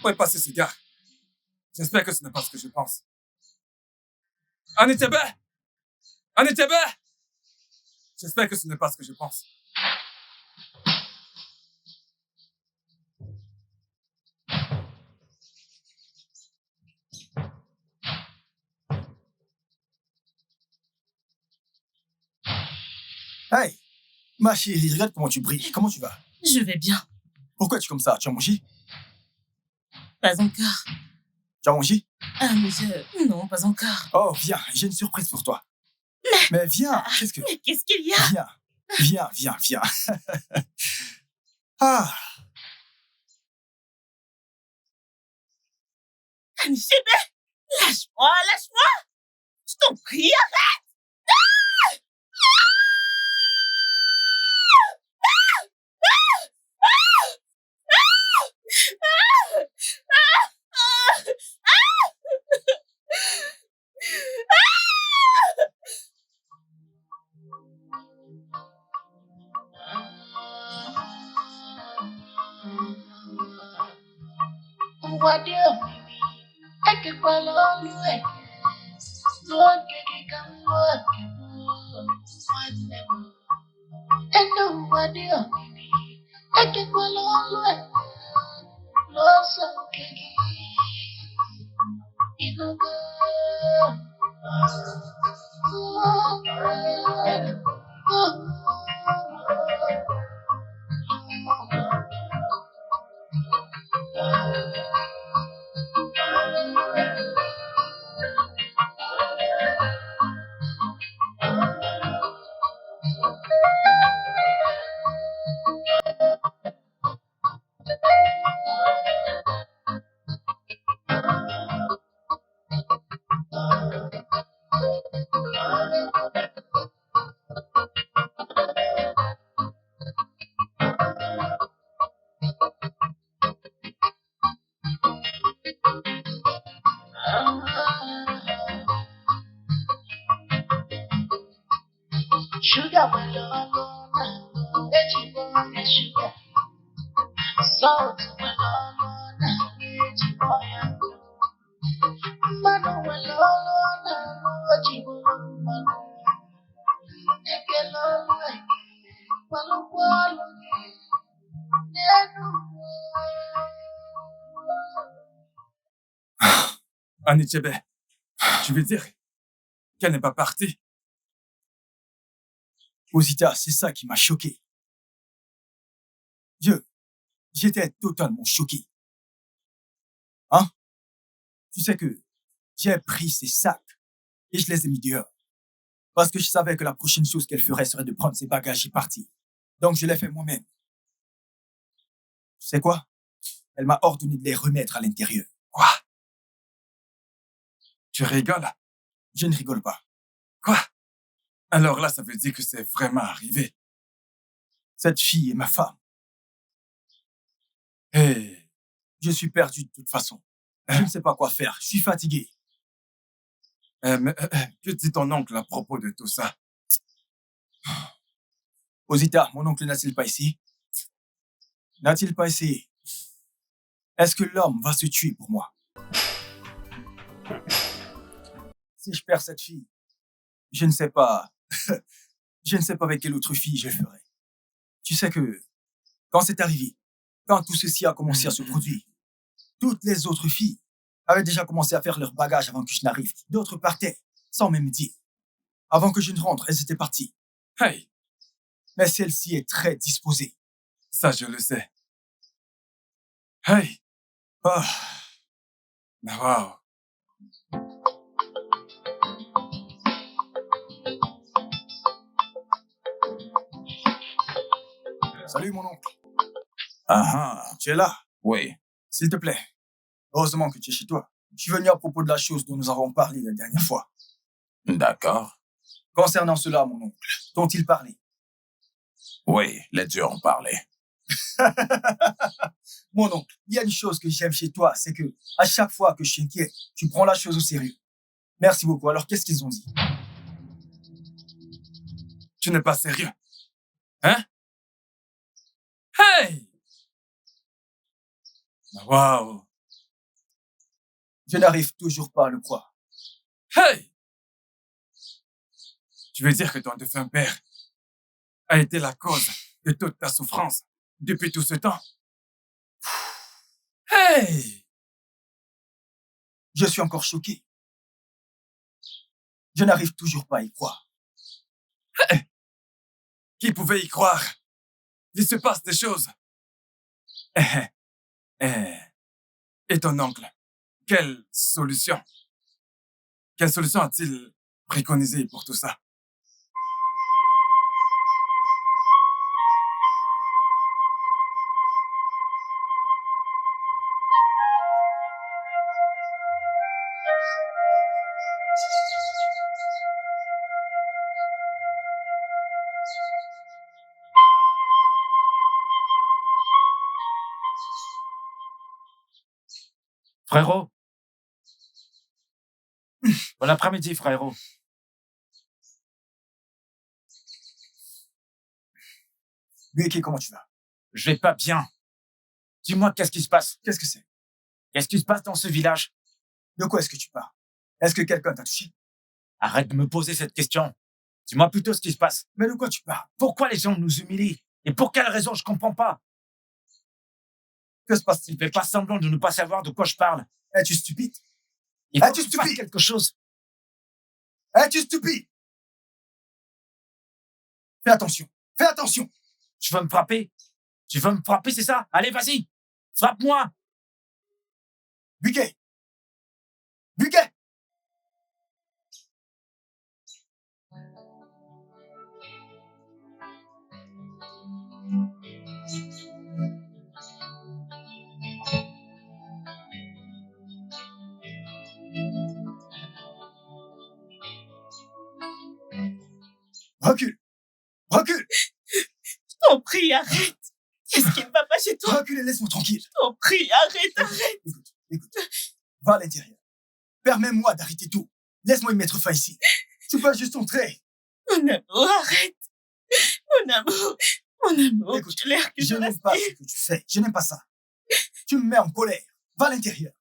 S5: Où est passé ce gars? J'espère que ce n'est pas ce que je pense. Anitebe! Anitebe! J'espère que ce n'est pas ce que je pense.
S3: Hey, ma chérie, regarde comment tu brilles. Comment tu vas?
S1: Je vais bien.
S3: Pourquoi tu es comme ça? Tu as mangé?
S1: Pas encore.
S3: Tu as mangé?
S1: Non, pas encore.
S3: Oh, viens, j'ai une surprise pour toi. Mais viens,
S1: Mais qu'est-ce qu'il y a?
S3: Viens. Ah,
S1: Anishebe, lâche-moi. Je t'en prie.
S4: Sugar, sugar. Salt,
S5: Anitebe, tu veux dire qu'elle n'est pas partie?
S3: Osita, c'est ça qui m'a choqué. J'étais totalement choqué. Hein? Tu sais que j'ai pris ses sacs et je les ai mis dehors. Parce que je savais que la prochaine chose qu'elle ferait serait de prendre ses bagages et partir. Donc, je l'ai fait moi-même. Tu sais quoi? Elle m'a ordonné de les remettre à l'intérieur.
S7: Quoi? Tu rigoles?
S3: Je ne rigole pas.
S7: Quoi? Alors là, ça veut dire que c'est vraiment arrivé.
S3: Cette fille est ma femme.
S7: Hey,
S3: Je suis perdu de toute façon. Je ne sais pas quoi faire. Je suis fatigué.
S7: que dit ton oncle à propos de tout ça?
S3: Osita, mon oncle n'a-t-il pas essayé? N'a-t-il pas essayé? Est-ce que l'homme va se tuer pour moi? Si je perds cette fille, je ne sais pas. Je ne sais pas avec quelle autre fille je le ferai. Tu sais que, quand c'est arrivé, quand tout ceci a commencé à se produire, toutes les autres filles avaient déjà commencé à faire leur bagage avant que je n'arrive. D'autres partaient, sans même me dire. Avant que je ne rentre, elles étaient parties.
S7: Hey,
S3: Mais celle-ci est très disposée.
S7: ça je le sais. Hey,
S3: Ah,
S7: wow.
S3: salut mon oncle.
S6: Ah ah,
S3: Tu es là?
S6: oui.
S3: S'il te plaît. Heureusement que tu es chez toi. Je suis venu à propos de la chose dont nous avons parlé la dernière fois.
S6: D'accord.
S3: Concernant cela, mon oncle, dont-il parlait?
S6: Oui, les dieux ont parlé.
S3: Mon oncle, il y a une chose que j'aime chez toi, c'est que à chaque fois que je suis inquiet, tu prends la chose au sérieux. Merci beaucoup. Alors, qu'est-ce qu'ils ont dit?
S7: Tu n'es pas sérieux? Hein? Hey! Wow!
S3: Je n'arrive toujours pas à le croire.
S7: Hey! Tu veux dire que ton défunt père a été la cause de toute ta souffrance depuis tout ce temps? Hey!
S3: Je suis encore choqué. Je n'arrive toujours pas à y croire.
S7: Qui pouvait y croire? Il se passe des choses. Et ton oncle, quelle solution? Quelle solution a-t-il préconisé pour tout ça?
S5: Frérot. Bon après-midi, frérot.
S3: Bueke, comment tu vas?
S5: Je vais pas bien. Dis-moi, qu'est-ce qui se passe?
S3: Qu'est-ce que c'est?
S5: Qu'est-ce qui se passe dans ce village?
S3: De quoi est-ce que tu parles? Est-ce que quelqu'un t'a touché?
S5: Arrête de me poser cette question. Dis-moi plutôt ce qui se passe.
S3: Mais de quoi tu parles?
S5: Pourquoi les gens nous humilient? Et pour quelle raison? Je comprends pas.
S3: Que se passe-t-il?
S5: Fais pas semblant de ne pas savoir de quoi je parle.
S3: Es-tu stupide?
S5: Il faut
S3: Es-tu
S5: que tu fasses
S3: stupide?
S5: quelque chose.
S3: Es-tu stupide? Fais attention. Fais attention.
S5: Tu veux me frapper? Tu veux me frapper, c'est ça? Allez, vas-y. Frappe-moi.
S3: Buque! Buque! Recule! Recule!
S2: Je t'en prie, arrête. Qu'est-ce qui ne va pas chez toi?
S3: Recule et laisse-moi tranquille.
S2: Je t'en prie, arrête.
S3: Écoute. Va à l'intérieur. Permets-moi d'arrêter tout. Laisse-moi y mettre fin ici. Tu peux juste entrer.
S2: Mon amour, arrête. Mon amour,
S3: Écoute,
S2: j'ai l'air que
S3: je
S2: je
S3: n'aime pas ce que tu fais. Je n'aime pas ça. Tu me mets en colère. Va à l'intérieur.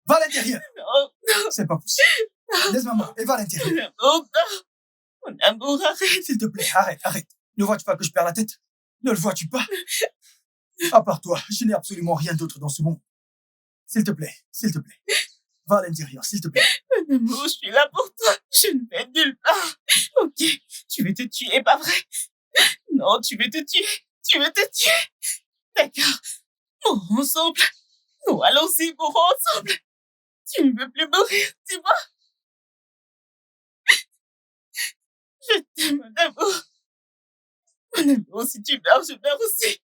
S3: Va à l'intérieur.
S2: Non,
S3: C'est pas possible. Laisse-moi moi et va à l'intérieur.
S2: mon amour, non. Mon amour, arrête.
S3: S'il te plaît, arrête. Ne vois-tu pas que je perds la tête? Ne le vois-tu pas? À part toi, je n'ai absolument rien d'autre dans ce monde. S'il te plaît. Va à l'intérieur, s'il te plaît.
S2: Mon amour, je suis là pour toi. Je ne vais nulle part. Ok, tu veux te tuer, pas vrai? Non, tu veux te tuer. D'accord. Mourons ensemble. Nous allons-y, mourons ensemble. Tu ne veux plus mourir, dis-moi. Je t'aime, mon amour. Mon amour, si tu meurs, je meurs aussi.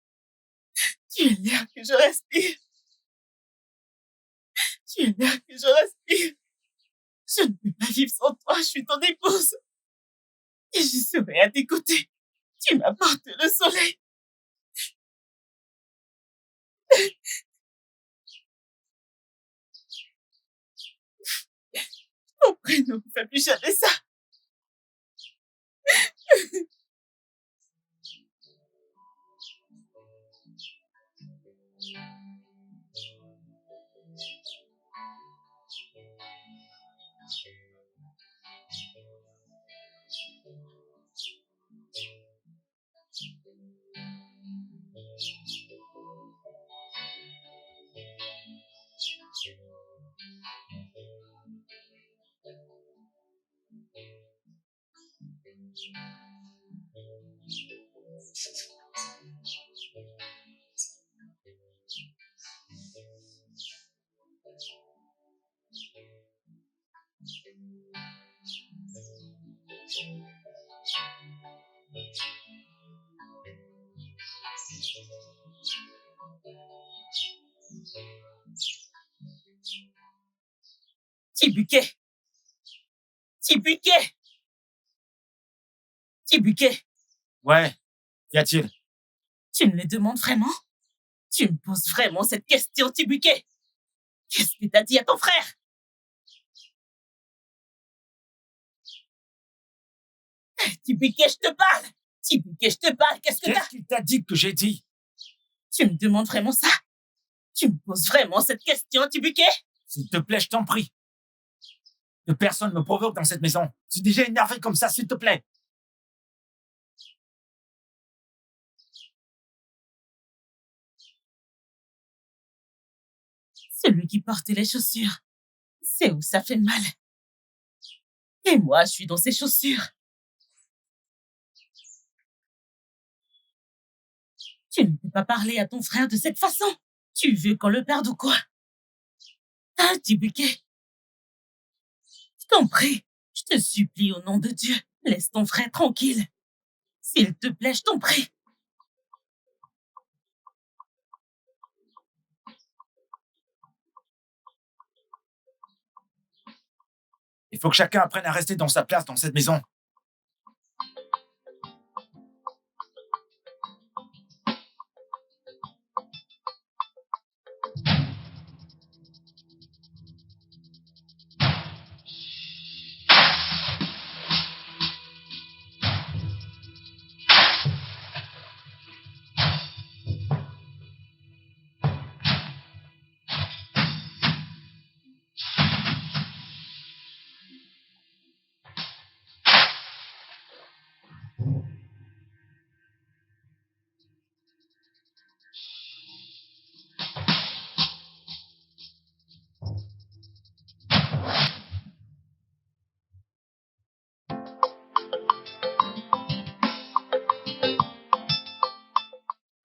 S2: Tu es l'air que je respire. Tu es l'air que je respire. Je ne peux pas vivre sans toi, je suis ton épouse. Et je serai à tes côtés. Tu m'apportes le soleil. Ton prénom ne fait plus jamais ça. Tibuquet. Tibuquet. Tibuquet.
S5: Ouais, qu'y a-t-il?
S2: Tu me le demandes vraiment? Tu me poses vraiment cette question, Tibuquet? Qu'est-ce que t'as dit à ton frère? Tibuquet, je te parle! Tibuquet, je te parle, qu'est-ce que t'as?
S5: Qu'est-ce qu'il t'a dit que j'ai dit?
S2: Tu me demandes vraiment ça? Tu me poses vraiment cette question, Tibuquet?
S5: S'il te plaît, je t'en prie. Que personne me provoque dans cette maison. Je suis déjà énervé comme ça, s'il te plaît.
S2: Celui qui portait les chaussures, c'est où ça fait mal. Et moi, je suis dans ces chaussures. Tu ne peux pas parler à ton frère de cette façon. Tu veux qu'on le perde ou quoi? Ah, Tibuquet. Je t'en prie, je te supplie au nom de Dieu, laisse ton frère tranquille. S'il te plaît, je t'en prie.
S5: Il faut que chacun apprenne à rester dans sa place dans cette maison.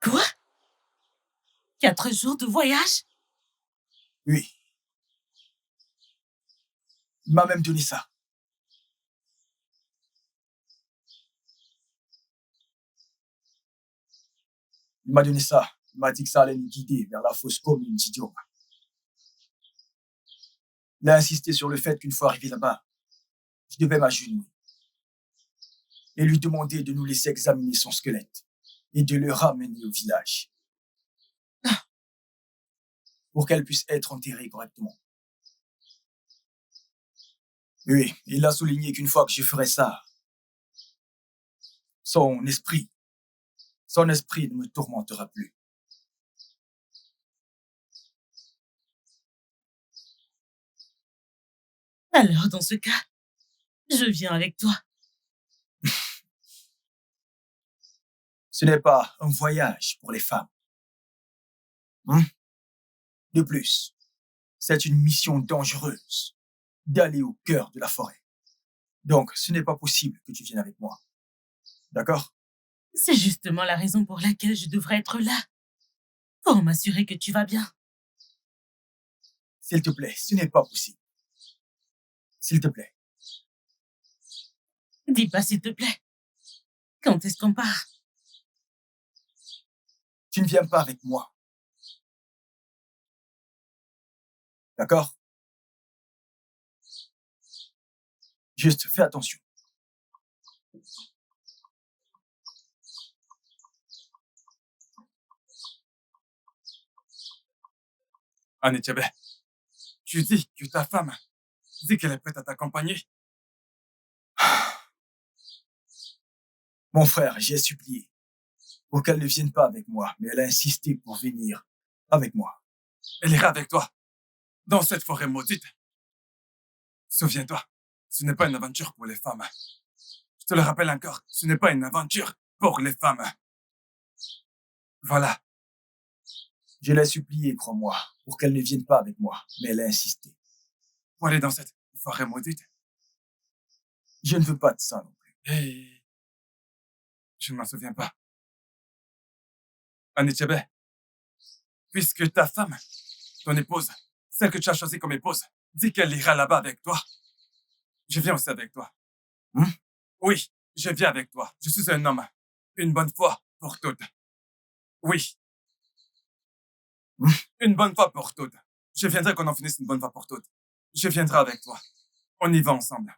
S2: Quoi? 4 jours de voyage?
S3: Oui. Il m'a même donné ça. Il m'a donné ça. Il m'a dit que ça allait nous guider vers la fosse commune d'Idioma. Il a insisté sur le fait qu'une fois arrivé là-bas, je devais m'agenouiller et lui demander de nous laisser examiner son squelette et de le ramener au village pour qu'elle puisse être enterrée correctement. Oui, il a souligné qu'une fois que je ferai ça, son esprit ne me tourmentera plus.
S2: Alors, dans ce cas, je viens avec toi.
S3: Ce n'est pas un voyage pour les femmes. De plus, c'est une mission dangereuse d'aller au cœur de la forêt. Donc, ce n'est pas possible que tu viennes avec moi. D'accord?
S2: C'est justement la raison pour laquelle je devrais être là. Pour m'assurer que tu vas bien.
S3: S'il te plaît, ce n'est pas possible. S'il te plaît.
S2: Dis pas s'il te plaît. Quand est-ce qu'on part?
S3: Tu ne viens pas avec moi. D'accord? Juste fais attention.
S7: Anichebe, tu dis que ta femme dit qu'elle est prête à t'accompagner.
S3: Mon frère, j'ai supplié pour qu'elle ne vienne pas avec moi, mais elle a insisté pour venir avec moi.
S7: Elle ira avec toi dans cette forêt maudite. Souviens-toi, ce n'est pas une aventure pour les femmes. Je te le rappelle encore, ce n'est pas une aventure pour les femmes. Voilà.
S3: Je l'ai supplié, crois-moi, pour qu'elle ne vienne pas avec moi, mais elle a insisté.
S7: Pour aller dans cette forêt maudite.
S3: Je ne veux pas de ça non plus.
S7: Et je ne m'en souviens pas. Anichebe, puisque ta femme, ton épouse, celle que tu as choisie comme épouse, dit qu'elle ira là-bas avec toi, je viens aussi avec toi. Oui, je viens avec toi. Je suis un homme. Une bonne fois pour toutes. Oui. Une bonne fois pour toutes. Je viendrai qu'on en finisse une bonne fois pour toutes. Je viendrai avec toi. On y va ensemble.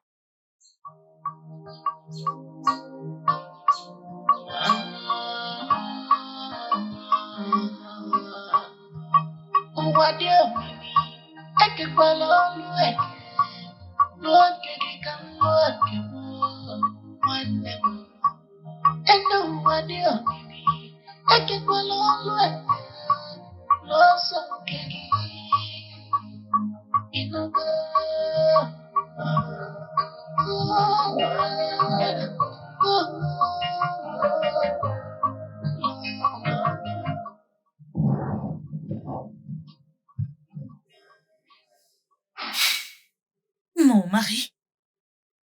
S2: Mon mari,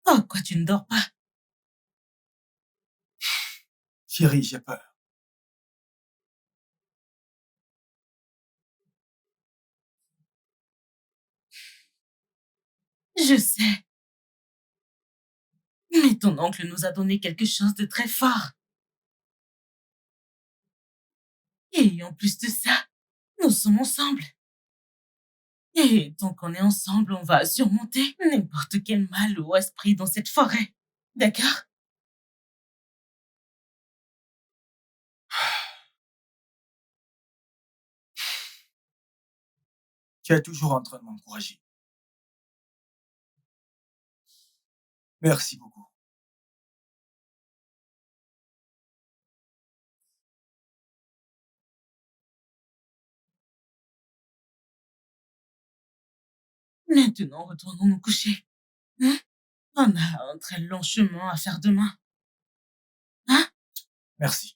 S2: pourquoi tu ne dors pas?
S3: Chérie, j'ai peur.
S2: Je sais. Mais ton oncle nous a donné quelque chose de très fort. Et en plus de ça, nous sommes ensemble. Et tant qu'on est ensemble, on va surmonter n'importe quel mal ou esprit dans cette forêt. D'accord?
S3: Tu es toujours en train de m'encourager. Merci beaucoup.
S2: Maintenant, retournons nous coucher. Hein? On a un très long chemin à faire demain. Hein?
S3: Merci.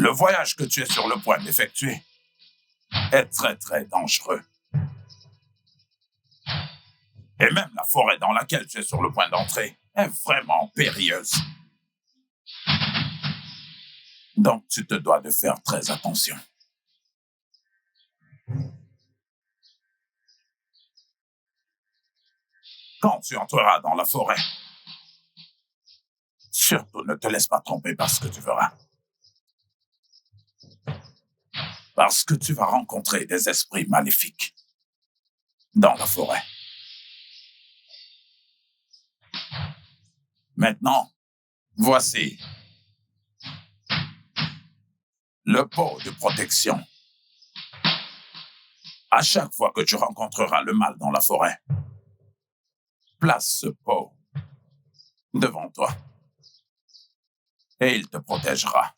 S6: Le voyage que tu es sur le point d'effectuer est très, très dangereux. Et même la forêt dans laquelle tu es sur le point d'entrer est vraiment périlleuse. Donc, tu te dois de faire très attention. Quand tu entreras dans la forêt, surtout ne te laisse pas tromper par ce que tu verras. Parce que tu vas rencontrer des esprits maléfiques dans la forêt. Maintenant, voici le pot de protection. À chaque fois que tu rencontreras le mal dans la forêt, place ce pot devant toi et il te protégera.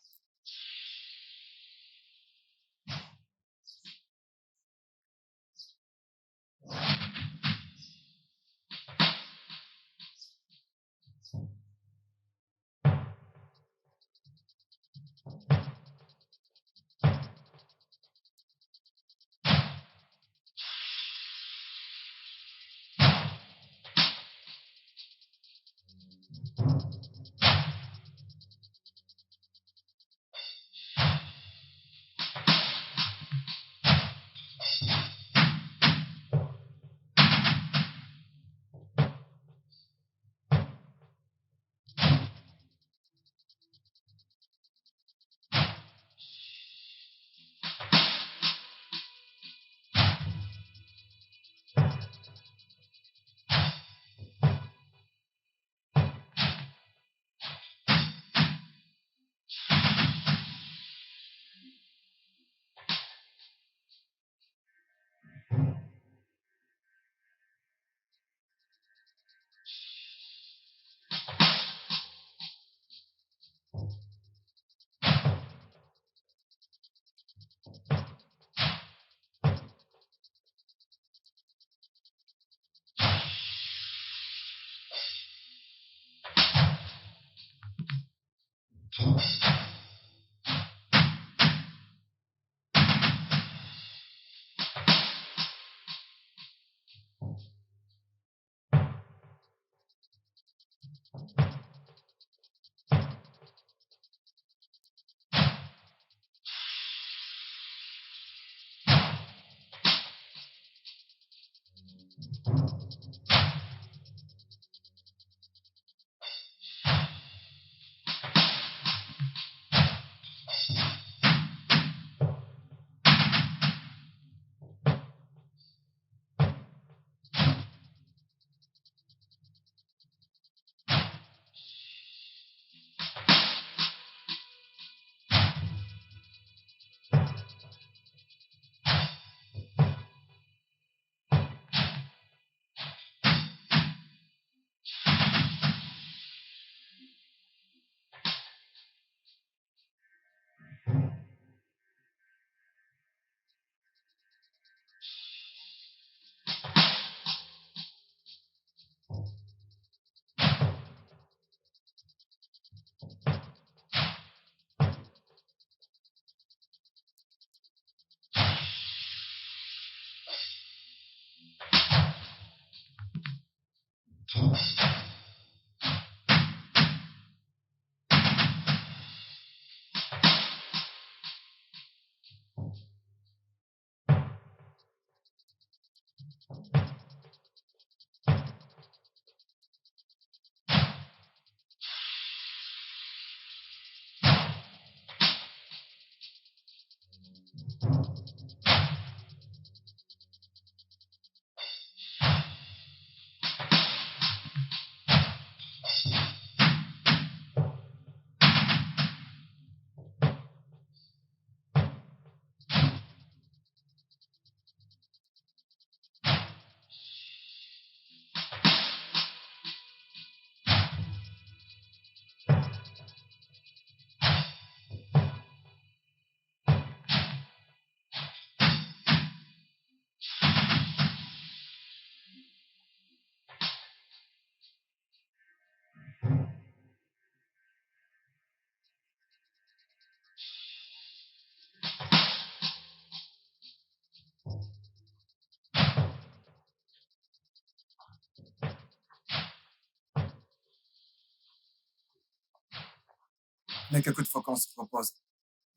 S7: Mais quelques fois qu'on se repose.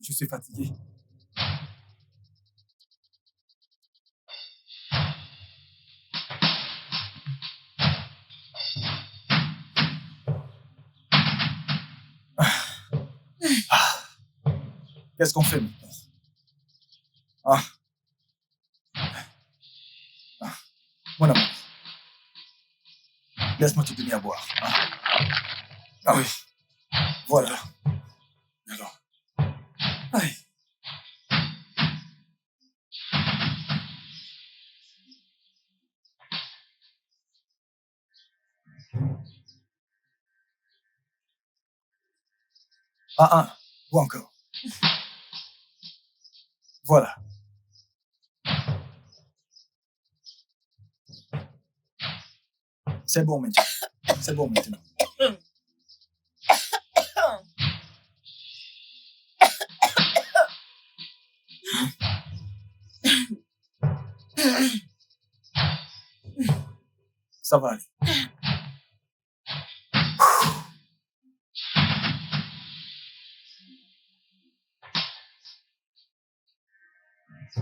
S7: Je suis fatigué.
S3: Qu'est-ce qu'on fait maintenant? Ah. Mon amour. Laisse-moi te donner à boire. Ah oui. Voilà.
S7: Alors. Aïe.
S3: Bois encore. Voilà. C'est bon maintenant. C'est bon maintenant. Ça va aller.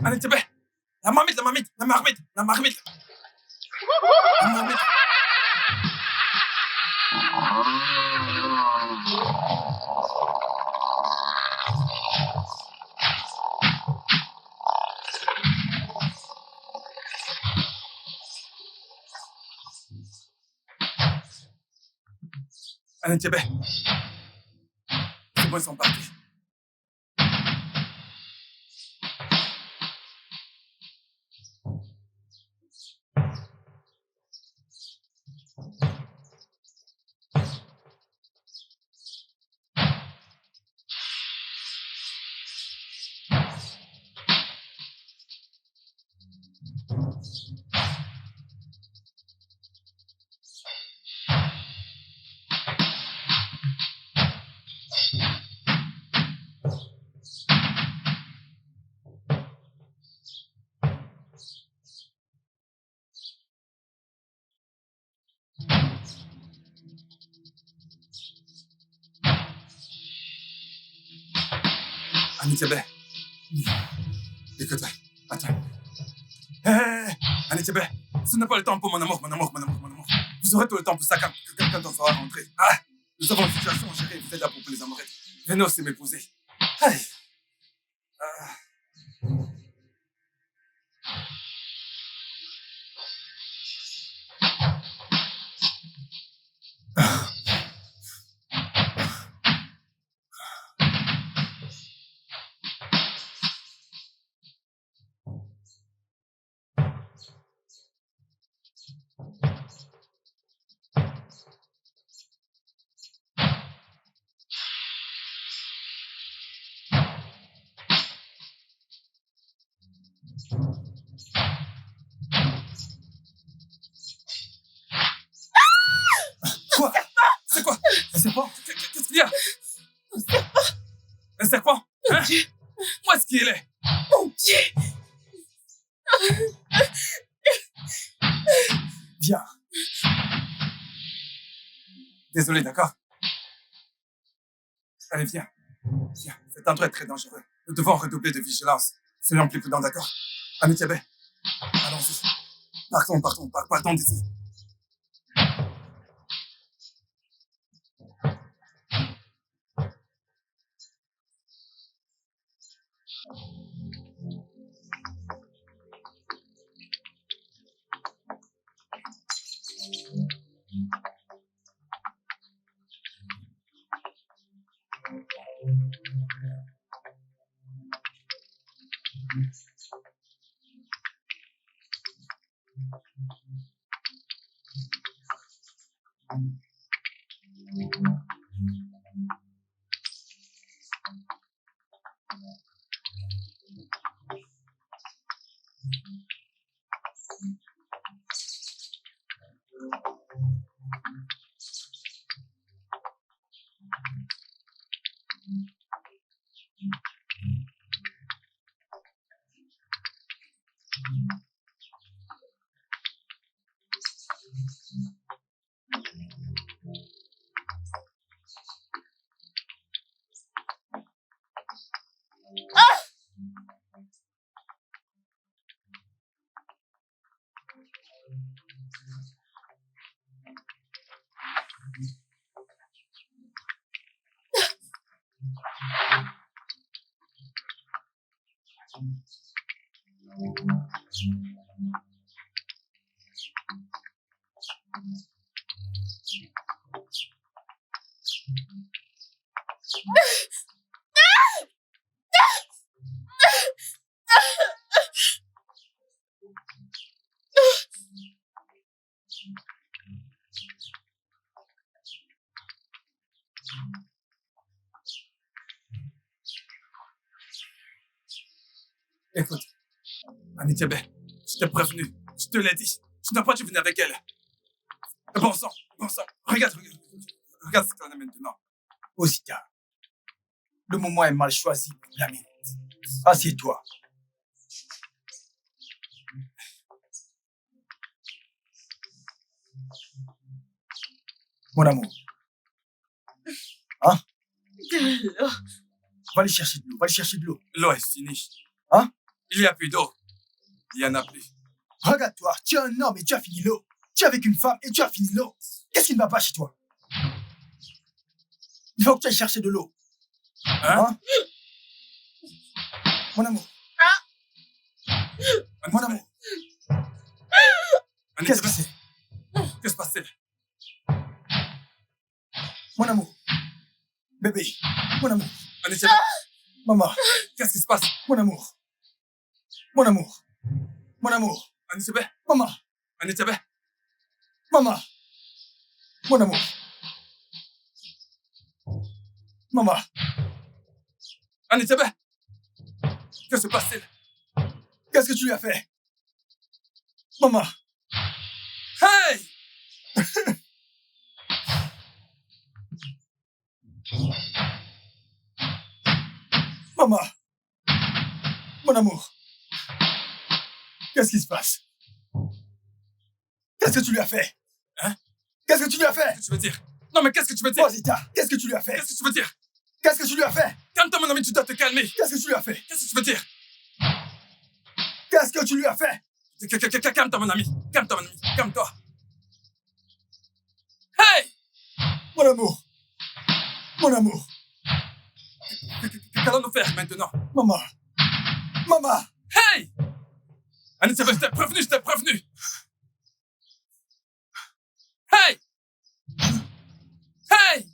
S7: Anitebe! La marmite! Anitebe! C'est bon, ils sont partis. Anitebe! Écoute, attends. Hé! Anitebe! Ce n'est pas le temps pour mon amour. Vous aurez tout le temps pour ça quand on sera rentré. Ah! Nous avons une situation gérée, vous êtes là pour les amourettes. Venez aussi m'épouser. Aïe! Quoi? C'est quoi? C'est quoi? Qu'est-ce qu'il y a? Un serpent? Hein? Où est-ce qu'il est?
S1: Mon Dieu!
S3: Viens.
S7: Désolé, d'accord? Allez, viens. Viens. Cet endroit est très dangereux. Nous devons redoubler de vigilance. Soyons plus prudents, d'accord? Anitebe, allons-y. Partons d'ici. Écoute, Anitebe, je t'ai prévenu. Je te l'ai dit. Tu n'as pas dû venir avec elle. Bon sang, regarde ce qu'on a maintenant.
S3: Osita, le moment est mal choisi pour la minute. Assieds-toi. Mon amour. Hein?
S1: De l'eau.
S3: Va aller chercher de l'eau.
S7: L'eau est finie.
S3: Hein?
S7: Il n'y a plus d'eau. Il n'y en a plus.
S3: Regarde-toi, tu es un homme et tu as fini l'eau. Tu es avec une femme et tu as fini l'eau. Qu'est-ce qui ne va pas chez toi? Il faut que tu ailles chercher de l'eau.
S7: Hein?
S3: Mon amour. Mon amour. Qu'est-ce que c'est?
S7: Que se passe-t-il?
S3: Mon amour. Bébé. Mon amour.
S7: Anitebe,
S3: Maman.
S7: qu'est-ce qui se passe?
S3: Mon amour. Mon amour. Mon amour.
S7: Anitebe,
S3: Maman.
S7: Anitebe,
S3: Maman. Mon amour. Maman.
S7: Anitebe, que se passe-t-il?
S3: Qu'est-ce que tu lui as fait? Maman.
S7: Hey!
S3: Maman. Mon amour. Qu'est-ce qui se passe? Qu'est-ce que tu lui as fait?
S7: Hein?
S3: Qu'est-ce que tu lui as fait?
S7: Qu'est-ce que tu veux dire? Non, mais qu'est-ce que tu veux dire?
S3: Rosita, qu'est-ce que tu lui as fait?
S7: Qu'est-ce que tu veux dire?
S3: Qu'est-ce que tu lui as fait?
S7: Calme-toi, mon ami, tu dois te calmer.
S3: Qu'est-ce que tu lui as fait?
S7: Qu'est-ce que tu veux dire?
S3: Qu'est-ce que tu lui as fait?
S7: Calme-toi, mon ami. Calme-toi, mon ami. Calme-toi. Hey!
S3: Mon amour. Mon amour.
S7: Qu'allons-nous faire maintenant?
S3: Maman. Maman.
S7: Hey! Anitebe, je t'ai prévenu. Hey! Hey!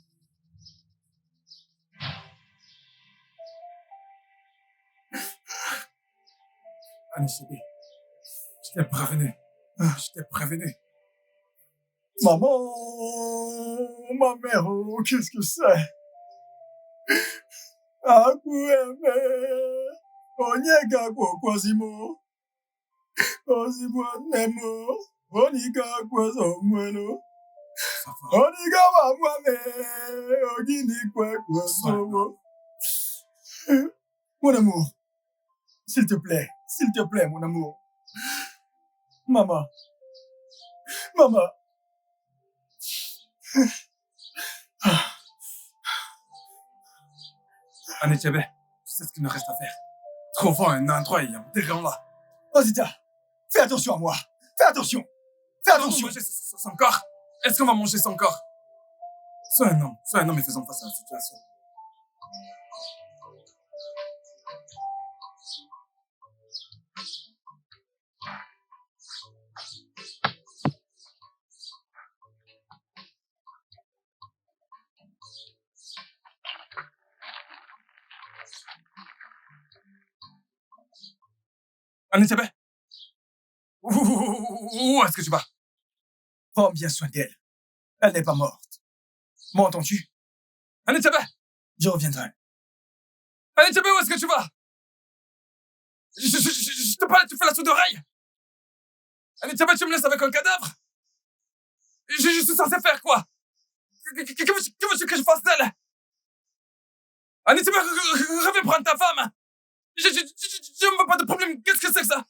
S7: Anitebe, je t'ai prévenu.
S3: Maman. Ma mère, oh, qu'est-ce que c'est? Akueme. Onyega Kwazimo. Ozimo Nemo. Onika Kwazomweno.
S7: Ça va.
S3: Oniga Wamwame. Ogini Kwazomo. Mon amour. S'il te plaît, mon amour. Maman.
S7: Anitebe, tu sais ce qu'il nous reste à faire. Trouvons un endroit et enterrons-la.
S3: Rosita, fais attention à moi. Fais attention.
S7: On va manger son corps. Est-ce qu'on va manger son corps? Sois un homme et faisons face à la situation. Anitebe, où est-ce que tu vas?
S3: Prends bien soin d'elle. Elle n'est pas morte. M'entends-tu?
S7: Anitebe,
S3: Je reviendrai.
S7: Anitebe, où est-ce que tu vas? Je te parle, tu fais la sourde oreille. Anitebe, tu me laisses avec un cadavre? Je suis censé faire quoi? Que veux-tu que je fasse d'elle? Anitebe, reviens prendre ta femme. Je ne veux pas de problème. Qu'est-ce que c'est que ça?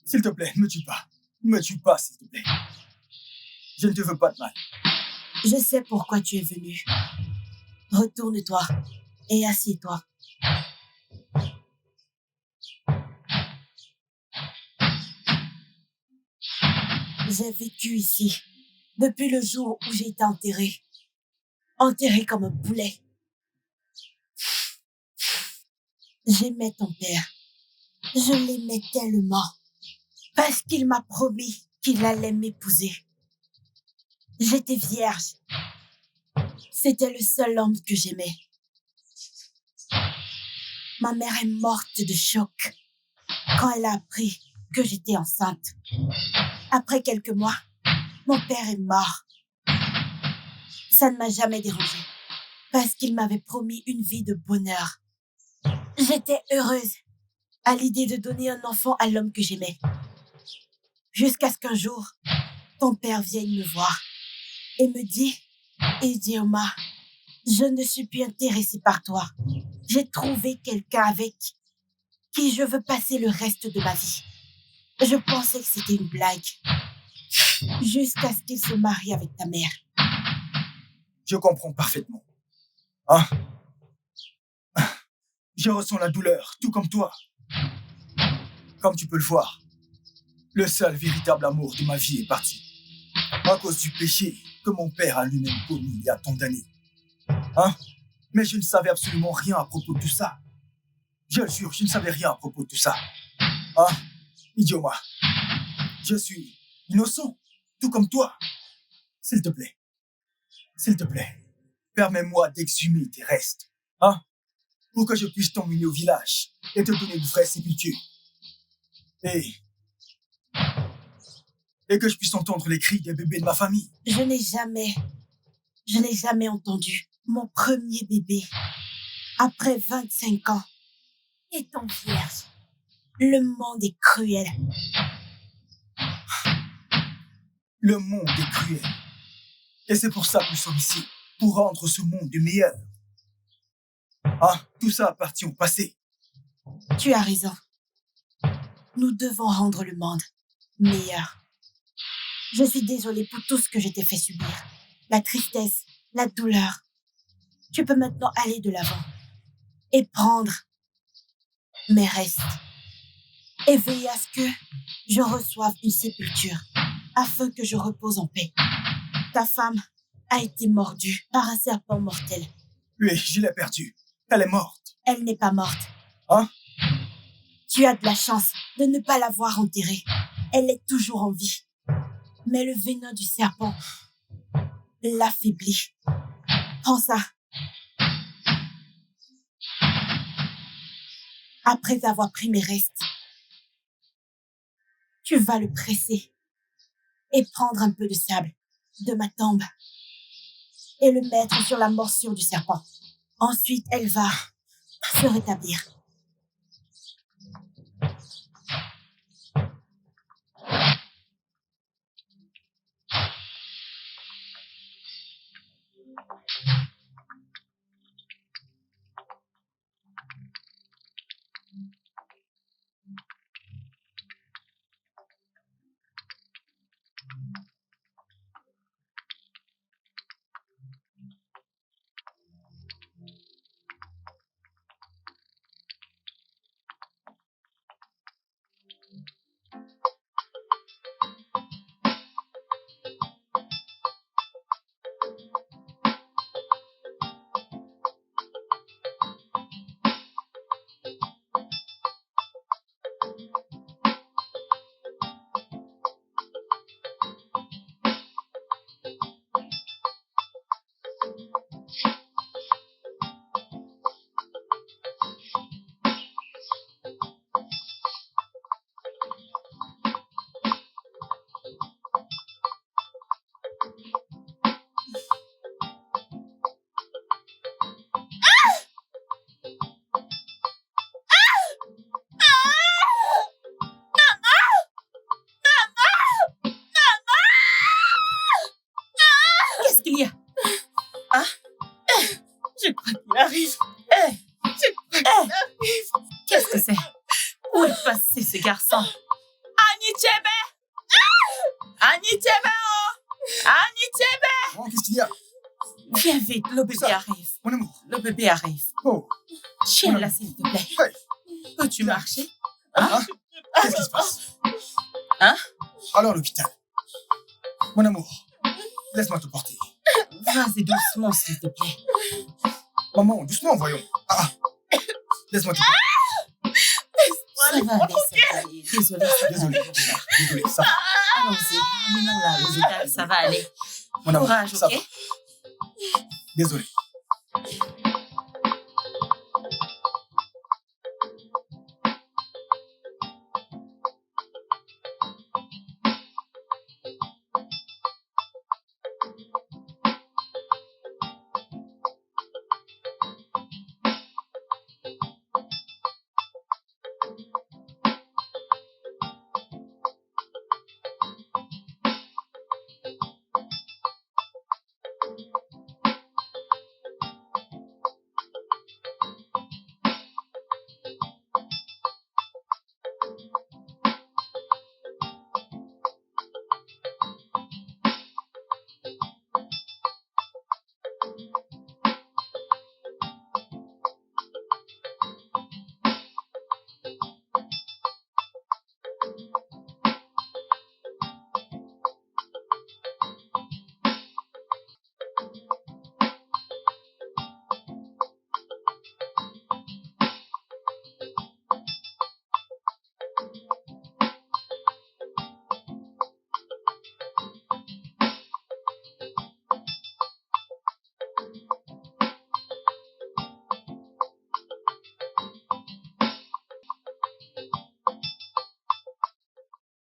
S3: S'il te plaît, ne me tue pas. Ne me tue pas, s'il te plaît. Je ne te veux pas de mal.
S1: Je sais pourquoi tu es venu. Retourne-toi et assieds-toi. J'ai vécu ici depuis le jour où j'ai été enterrée. Enterrée comme un poulet. J'aimais ton père. Je l'aimais tellement. Parce qu'il m'a promis qu'il allait m'épouser. J'étais vierge. C'était le seul homme que j'aimais. Ma mère est morte de choc quand elle a appris que j'étais enceinte. Après quelques mois, mon père est mort. Ça ne m'a jamais dérangée parce qu'il m'avait promis une vie de bonheur. J'étais heureuse à l'idée de donner un enfant à l'homme que j'aimais. Jusqu'à ce qu'un jour, ton père vienne me voir et me dit, Idioma, je ne suis plus intéressée par toi. J'ai trouvé quelqu'un avec qui je veux passer le reste de ma vie. Je pensais que c'était une blague. Jusqu'à ce qu'il se marie avec ta mère.
S3: Je comprends parfaitement. Hein? Je ressens la douleur, tout comme toi. Comme tu peux le voir, le seul véritable amour de ma vie est parti. À cause du péché que mon père a lui-même commis il y a tant d'années. Hein? Mais je ne savais absolument rien à propos de tout ça. Je le jure, je ne savais rien à propos de tout ça. Hein? Idioma, je suis innocent, tout comme toi. S'il te plaît, permets-moi d'exhumer tes restes. Hein? Pour que je puisse t'emmener au village et te donner une vraie sépulture. Et que je puisse entendre les cris des bébés de ma famille.
S1: Je n'ai jamais entendu mon premier bébé. Après 25 ans, étant vierge, le monde est cruel.
S3: Le monde est cruel. Et c'est pour ça que nous sommes ici, pour rendre ce monde meilleur. Ah, tout ça appartient au passé.
S1: Tu as raison. Nous devons rendre le monde meilleur. Je suis désolée pour tout ce que je t'ai fait subir. La tristesse, la douleur. Tu peux maintenant aller de l'avant et prendre mes restes et veiller à ce que je reçoive une sépulture afin que je repose en paix. Ta femme a été mordue par un serpent mortel.
S3: Oui, je l'ai perdue. Elle est morte.
S1: Elle n'est pas morte.
S3: Hein?
S1: Tu as de la chance de ne pas l'avoir enterrée. Elle est toujours en vie. Mais le venin du serpent l'affaiblit. Prends ça. Après avoir pris mes restes, tu vas le presser et prendre un peu de sable de ma tombe et le mettre sur la morsure du serpent. Ensuite, elle va se rétablir.
S2: Anichebe! Anichebe, oh! Anichebe!
S3: Oh, qu'est-ce qu'il y a?
S2: Viens vite, le bébé
S3: Ça.
S2: arrive.
S3: Mon amour.
S2: Le bébé arrive.
S3: Oh.
S2: Tiens là, s'il te plaît.
S3: Hey.
S2: Peux-tu marcher?
S3: Hein? Qu'est-ce qui se passe?
S2: Hein?
S3: Alors, l'hôpital. Mon amour, laisse-moi te porter.
S2: Vas-y doucement, s'il te plaît.
S3: Maman, doucement, voyons. Ah. Laisse-moi te porter.
S2: Ça va aller. Désolée, ça va
S3: Désolé.
S2: aller.
S3: Désolé, ça va.
S2: Allons-y, amenons-la à l'hôpital, ça va aller.
S3: Mon amour,
S2: Courage,
S3: ça
S2: ok?
S3: va. Désolé.